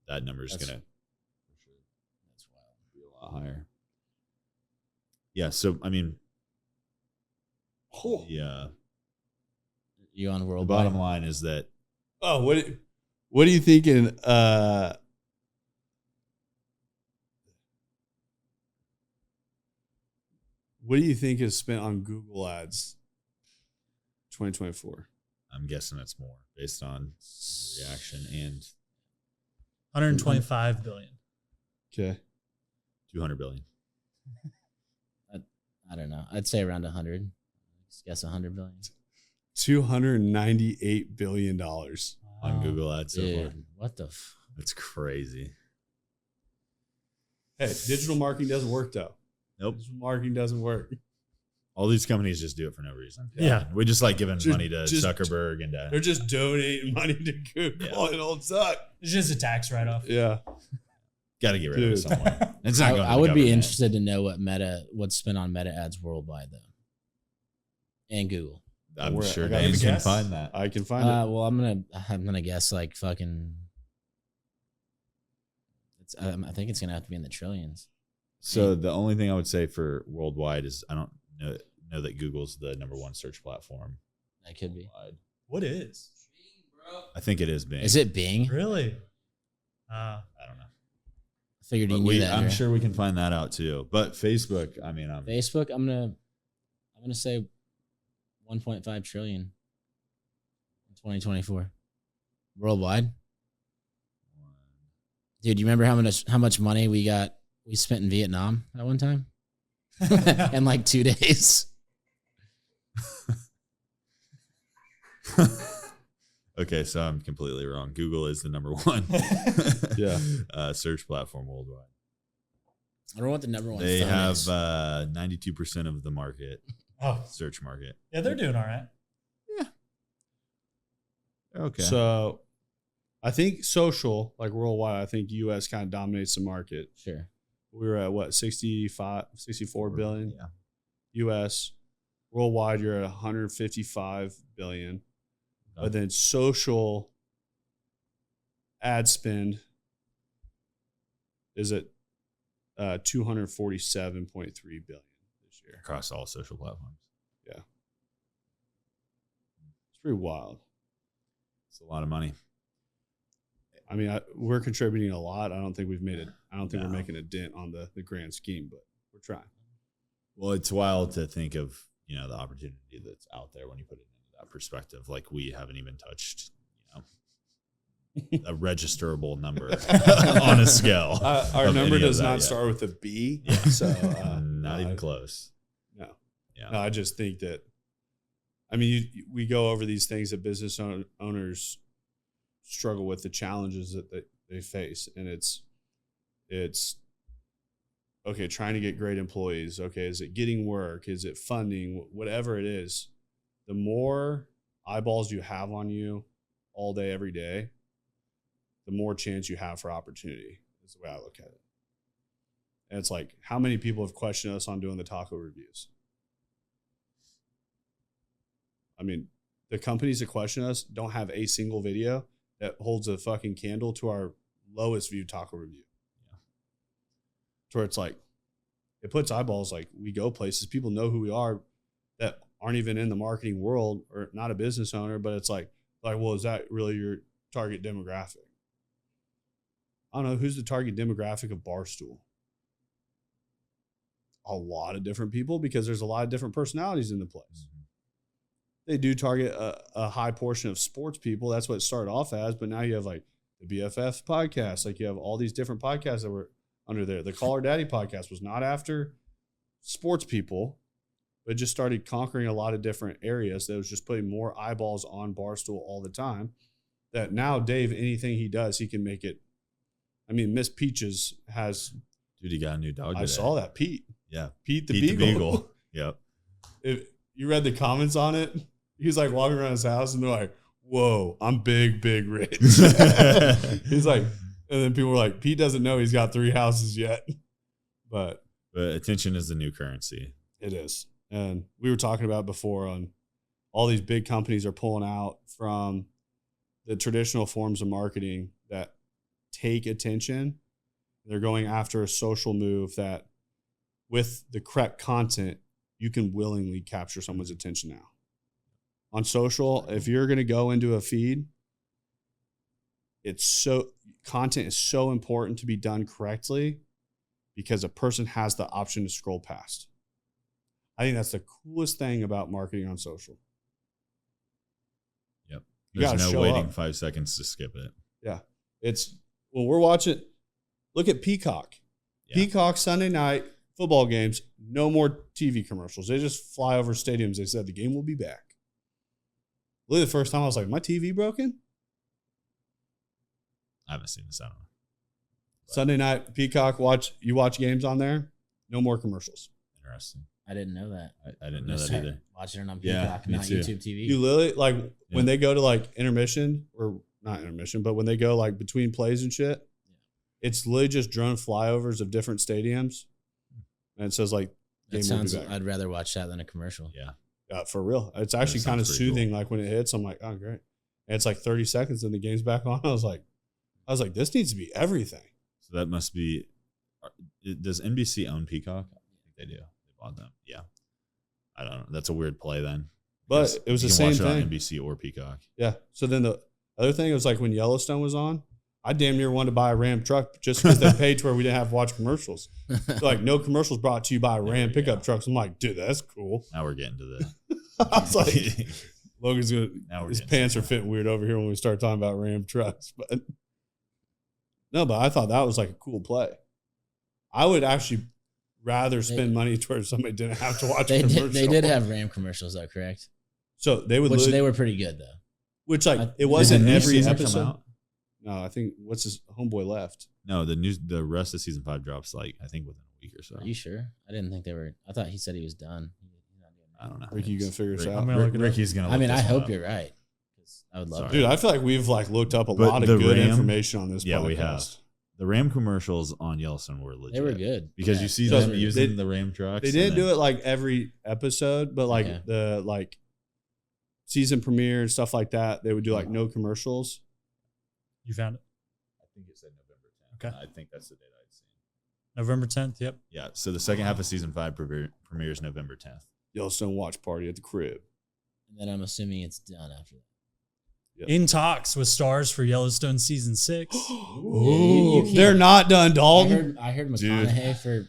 That number is That's- going to That's wild. be a lot higher. Yeah. So, I mean, yeah. You on The world? bottom line is that Oh, what are you thinking? What do you think is spent on Google Ads 2024? I'm guessing it's more based on reaction and 125 billion. Okay. 200 billion. I don't know. I'd say around 100. Just guess 100 billion. $298 billion. On Google Ads so far. Dude, what the? That's crazy. Hey, digital marketing doesn't work though. Nope. Digital marketing doesn't work. All these companies just do it for no reason. Yeah. We just like giving Just- money to just- Zuckerberg and They're just donating money to Google Yeah. and it'll suck. It's just a tax write off. Yeah. got to get rid of it Dude. somewhere. It's not going to I the would be government. interested to know what's spent on Meta ads worldwide though, and Google. I'm Where- sure I gotta Dan can guess. find that. I can find it. Well, I'm gonna guess like fucking. I think it's gonna have to be in the trillions. So the only thing I would say for worldwide is I don't know that Google's the number one search platform That could be. What is? I think it is Bing. Is it Bing? Really? I don't know. I figured you But knew that. I'm Andre. sure we can find that out too. But Facebook, I mean, Facebook, I'm gonna say 1.5 trillion in 2024 worldwide. Dude, you remember how much money we spent in Vietnam at one time? In like 2 days. okay, so I'm completely wrong. Google is the number one search platform worldwide. I don't know what the number one They phone have is. 92% of the market, Oh, search market. yeah, they're doing all right. Okay. So I think social, like worldwide, I think US kind of dominates the market. Sure. We were at what, 64 billion Yeah. US. Worldwide, you're at 155 billion. Okay. But then social ad spend is at 247.3 billion this year. Across all social platforms. Yeah. It's pretty wild. It's a lot of money. I mean, we're contributing a lot. I don't think we're No. making a dent on the grand scheme, but we're trying. Well, it's wild to think of, the opportunity that's out there when you put it into that perspective. Like we haven't even touched, a registerable number on a scale. Our of number any of does that not yet. start with a B. Yeah. So Not even close. No. Yeah. No, I just think that, I mean, we go over these things that business owners struggle with, the challenges that they face. And it's okay, trying to get great employees. Okay, is it getting work? Is it funding? Whatever it is, the more eyeballs you have on you all day, every day, the more chance you have for opportunity is the way I look at it. And it's like, how many people have questioned us on doing the taco reviews? I mean, the companies that question us don't have a single video that holds a fucking candle to our lowest viewed taco review. Yeah. To where it's like, it puts eyeballs, like we go places, people know who we are that aren't even in the marketing world or not a business owner, but it's like, well, is that really your target demographic? I don't know. Who's the target demographic of Barstool? A lot of different people, because there's a lot of different personalities in the place. Mm-hmm. They do target a high portion of sports people. That's what it started off as. But now you have like the BFF podcast. Like you have all these different podcasts that were under there. The Call Her Daddy podcast was not after sports people, but just started conquering a lot of different areas. That was just putting more eyeballs on Barstool all the time. That now Dave, anything he does, he can make it. I mean, Miss Peaches has. Dude, he got a new dog today. I saw that. Pete. Yeah. Pete the Beagle. Yep. If you read the comments on it, he's like walking around his house and they're like, whoa, I'm big rich. He's like, and then people were like, Pete doesn't know he's got 3 houses yet. But attention is the new currency. it is. And we were talking about before on all these big companies are pulling out from the traditional forms of marketing that take attention. They're going after a social move that with the correct content, you can willingly capture someone's attention now. On social, if you're going to go into a feed, content is so important to be done correctly because a person has the option to scroll past. I think that's the coolest thing about marketing on social. Yep. You There's gotta no show waiting up. 5 seconds to skip it. Yeah. It's when we're watching, look at Peacock. Yeah. Peacock Sunday night football games, no more TV commercials. They just fly over stadiums. They said the game will be back. Literally the first time I was like, my TV broken? I haven't seen this. I don't know. Sunday night, Peacock, watch games on there. No more commercials. Interesting. I didn't know that. I didn't know that Start either. Watching it on Yeah, Peacock, me not too. YouTube TV. You literally, like, Yeah. when they go to, like, intermission, or not intermission, but when they go, like, between plays and shit, it's literally just drone flyovers of different stadiums. And it says, like, That game sounds. will be back. I'd rather watch that than a commercial. Yeah. For real. It's actually sounds kind of pretty soothing. cool. Like, when it hits, I'm like, oh, great. And it's like 30 seconds and the game's back on. I was like, this needs to be everything. So that must be. Does NBC own Peacock? I think they do. They bought them. Yeah. I don't know. That's a weird play then. But it was You the can same watch it thing. on NBC or Peacock. Yeah. So then the other thing was like when Yellowstone was on, I damn near wanted to buy a Ram truck just because they paid to where we didn't have to watch commercials. So like no commercials brought to you by Ram we pickup go. trucks. I'm like, dude, that's cool. Now we're getting to the. I was like, Logan's gonna. Now we're His getting pants are somewhere. fitting weird over here when we start talking about Ram trucks, but no, but I thought that was like a cool play. I would actually rather spend money towards somebody didn't have to watch. They a commercial. did have Ram commercials though, correct? So they would, Which they were pretty good though. which like it Did wasn't the new every season come episode. out? No, I think what's his homeboy left. No, the rest of season 5 drops like I think within a week or so. Are you sure? I didn't think they were. I thought he said he was done. I don't know. Ricky, you gonna figure this Rick- out? I'm gonna look it up. Ricky's gonna. I look mean, I this hope up. you're right. 'Cause I would love Sorry. to. Dude, I feel like we've like looked up a But lot the of good Ram- information on this. Yeah, podcast. we have. The Ram commercials on Yellowstone were legit. They were good because Yeah. you see So them they- using the Ram trucks. They didn't do it like every episode, but like Okay. the like season premiere and stuff like that, they would do like no commercials. You found it. I think it said November 10th. Okay. I think that's the date I'd seen. November 10th. Yep. Yeah. So the second half of season 5 premieres November 10th. Yellowstone watch party at the crib. And then I'm assuming it's done after that. Yep. In talks with stars for Yellowstone season 6. you can't- They're not done, Dalton. I heard Dude. McConaughey for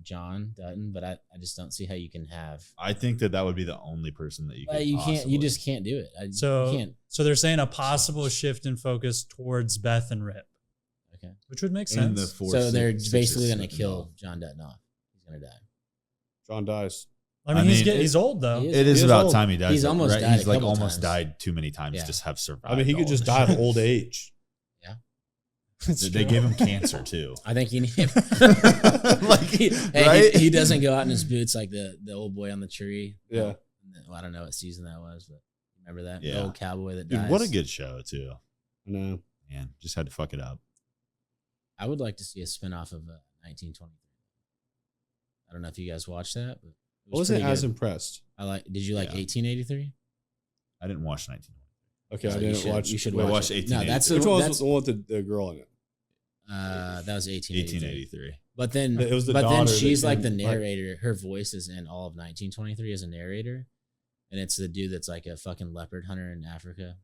John Dutton, but I just don't see how you can have. I think that would be the only person that you could. You can't. You possibly- just can't do it. You So can't. so they're saying a possible shift in focus towards Beth and Rip, Okay. which would make in sense. the fourth, So they're sixth, basically sixth, going to seventh, kill involved. John Dutton off. He's going to die. John dies. I mean, he's old though. He is. It is He is about old. time he dies. He's though, almost right? died He's a like couple almost times. died too many times Yeah. to have survived. I mean, he could all just this die of shit. old age. It's They true. gave him cancer too. I think he Like, right? he doesn't go out in his boots like the old boy on the tree. Yeah. Well, I don't know what season that was, but remember that Yeah. the old cowboy that Dude, dies. what a good show too. I know. Man, just had to fuck it up. I would like to see a spinoff of 1923. I don't know if you guys watched that, but it I wasn't pretty as good. impressed. Did you like Yeah. 1883? I didn't watch 19. Okay, So I you didn't should- watch. You should Wait, watch watch it. 1883. No, that's Which the one that's was the one with the girl in it? that was 1883. 1883. But then, It was the but then daughter that she's like the came, like- narrator. Her voice is in all of 1923 as a narrator, and it's the dude that's like a fucking leopard hunter in Africa.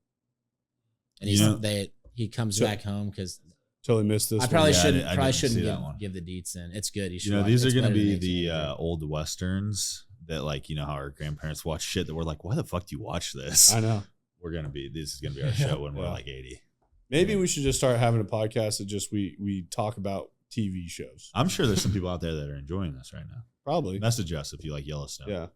And You know- he comes So- back home because Totally missed this. I probably Yeah, I shouldn't didn't- I probably didn't see shouldn't that one. give the deets in. It's good. You should. You know, watch these it. are It's going to better be than the 1883. old westerns that, like, you know, how our grandparents watch shit that we're like, why the fuck do you watch this? I know. This is going to be our show when we're Yeah. like 80. Maybe we should just start having a podcast that just we talk about TV shows. I'm sure there's some people out there that are enjoying this right now. Probably. Message us if you like Yellowstone. Yeah.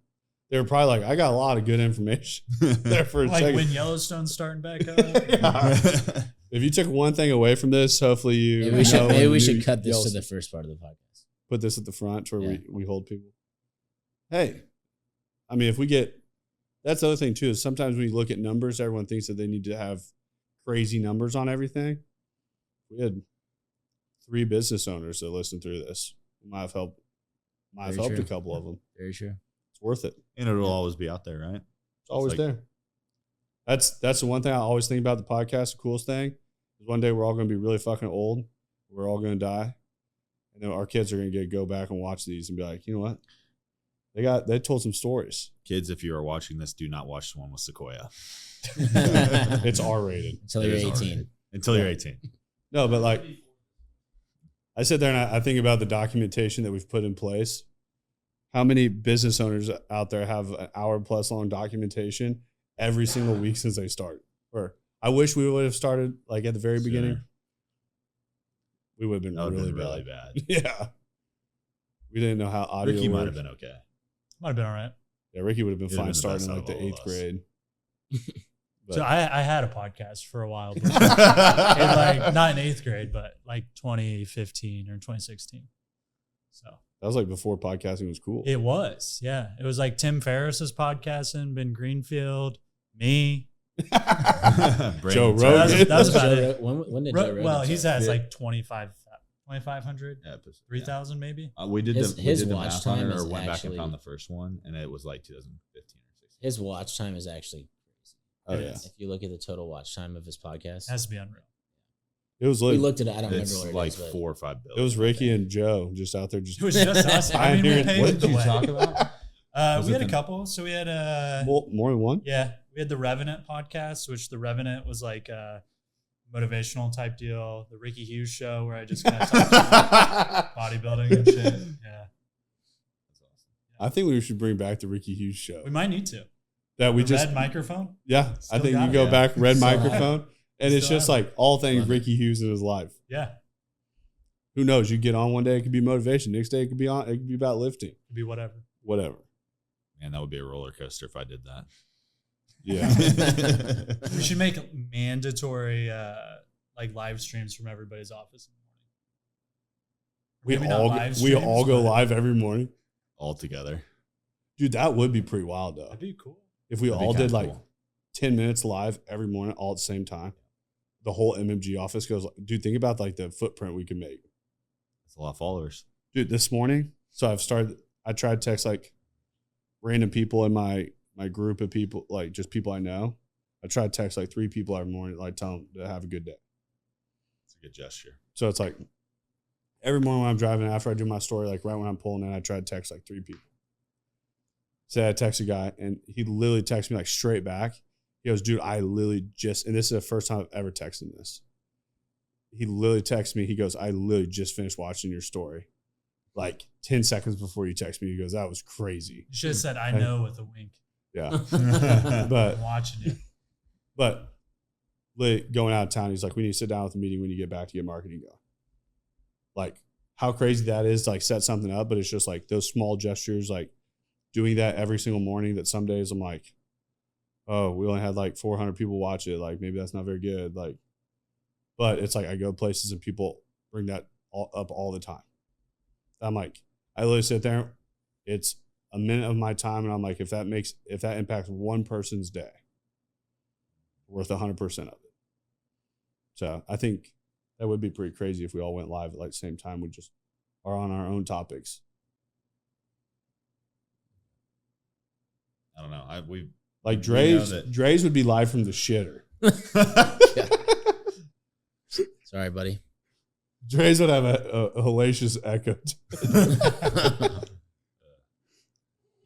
They were probably like, I got a lot of good information there for a like second. when Yellowstone's starting back up. If you took one thing away from this, hopefully you Maybe we should, know maybe when we you should cut this yell- to the first part of the podcast. put this at the front where Yeah. we hold people. Hey, I mean, if we get, that's the other thing too, is sometimes when you look at numbers, everyone thinks that they need to have crazy numbers on everything. We had 3 business owners that listened through this. It might have helped Very a true. couple of them. Very true. It's worth it. And it'll always be out there, right? It's always like- there. That's the one thing I always think about the podcast. The coolest thing is one day we're all going to be really fucking old. We're all going to die, and then our kids are going to go back and watch these and be like, you know what? They told some stories. Kids, if you are watching this, do not watch the one with Sequoia It's R rated. Until It you're is 18. R-rated. Until you're 18. No, but like I sit there and I think about the documentation that we've put in place. How many business owners out there have an hour plus long documentation every single week since they start? Or I wish we would have started like at the very beginning. Sooner. We would have been That would have really been bad. really bad. Yeah. We didn't know how audio Ricky might worked. have been okay. Might have been all right. Yeah, Ricky would have been He'd have fine been the starting best in out like of the all of 8th us. grade. But So I had a podcast for a while, but in like not in 8th grade, but like 2015 or 2016. So that was like before podcasting was cool. it was, yeah. It was like Tim Ferriss's podcasting, Ben Greenfield, me. Joe Brandon Rogan. That was about Joe it. Ro- when did Joe Rogan Well, he's start? has like 2,500, Yeah, 3,000 maybe. we did His the watch math on time it, or is went back actually- and found the first one, and it was like 2015 or 16. His watch time is actually Oh, It yeah. is. if you look at the total watch time of his podcast. It has to be unreal. It was We like, looked at it. I don't remember It's what it like is, but 4 or 5 billion. it was Ricky and Joe just out there just It was just us. I mean, we Pioneering- paved what the did you way. talk about? We had a couple. So we had More than one? yeah, we had the Revenant podcast, which the Revenant was like a motivational type deal. The Ricky Hughes show, where I just kind of talked about bodybuilding and shit. Yeah, I think we should bring back the Ricky Hughes show. we might need to. That we The just red microphone. yeah. Still I think got you it. go Yeah. back red Still have it. microphone, and it's Still just have it. like all things Love it. Ricky Hughes in his life. Yeah, Who knows? You get on one day, it could be motivation. Next day, it could be about lifting. could be whatever. Whatever. Man, that would be a roller coaster if I did that. Yeah. We should make mandatory like live streams from everybody's office. we Maybe not live we streams, all go but live every morning. All together. Dude, that would be pretty wild though. That'd be cool. If we That'd be all kinda did like cool. 10 minutes live every morning, all at the same time. The whole MMG office goes, dude, think about like the footprint we could make. That's a lot of followers. Dude, this morning, so I tried to text like random people in my group of people, like just people I know. I try to text like 3 people every morning, like tell them to have a good day. It's a good gesture. So it's like every morning when I'm driving, after I do my story, like right when I'm pulling in, I try to text like 3 people. So I text a guy and he literally texts me like straight back. He goes, dude, I literally just, and this is the first time I've ever texted this. He literally texts me. He goes, I literally just finished watching your story. Like 10 seconds before you text me, he goes, that was crazy. You should have said, "I know" with a wink. Yeah. I'm But watching you. literally going out of town, he's like, we need to sit down with a meeting when you get back to get marketing going. Like how crazy that is to like set something up, but it's just like those small gestures, like doing that every single morning that some days I'm like, oh, we only had like 400 people watch it. Like maybe that's not very good. Like, but it's like I go places and people bring that up all the time. I'm like, I literally sit there. It's a minute of my time, and I'm like, if that impacts one person's day, worth 100% of it. So I think that would be pretty crazy if we all went live at like the same time. We just are on our own topics. I don't know. Like We know Dre's would be live from the shitter. Sorry, buddy. Dre's would have a hellacious echo.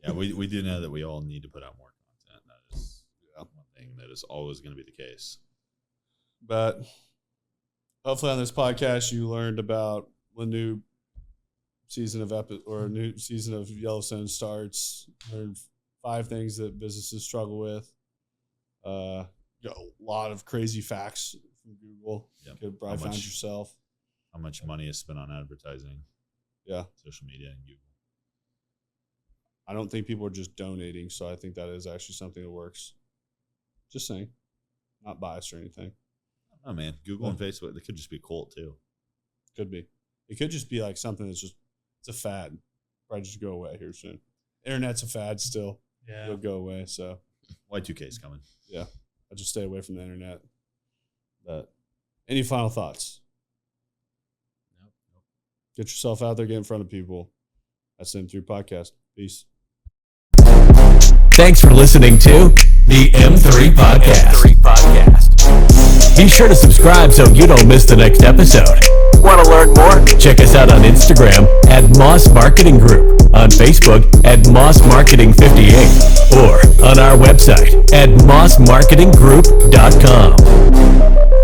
Yeah, we do know that we all need to put out more content. That is one thing that is always going to be the case. But hopefully on this podcast you learned about when new season of a new season of Yellowstone starts. Learned 5 things that businesses struggle with. Got a lot of crazy facts from Google. Yep. You could probably find yourself. How much money is spent on advertising? Yeah. Social media and Google. I don't think people are just donating, so I think that is actually something that works. Just saying. Not biased or anything. Oh man, Google and Facebook, they could just be a cult too. Could be. It could just be like something that's just, it's a fad. Probably just go away here soon. Internet's a fad still. Yeah. It'll go away, so Y2K is coming. yeah. I just stay away from the internet. But any final thoughts? Nope. Get yourself out there, get in front of people. That's the M3 Podcast. Peace. Thanks for listening to the M3 Podcast. Be sure to subscribe so you don't miss the next episode. Want to learn more? Check us out on Instagram at Moss Marketing Group, on Facebook at Moss Marketing 58, or on our website at mossmarketinggroup.com.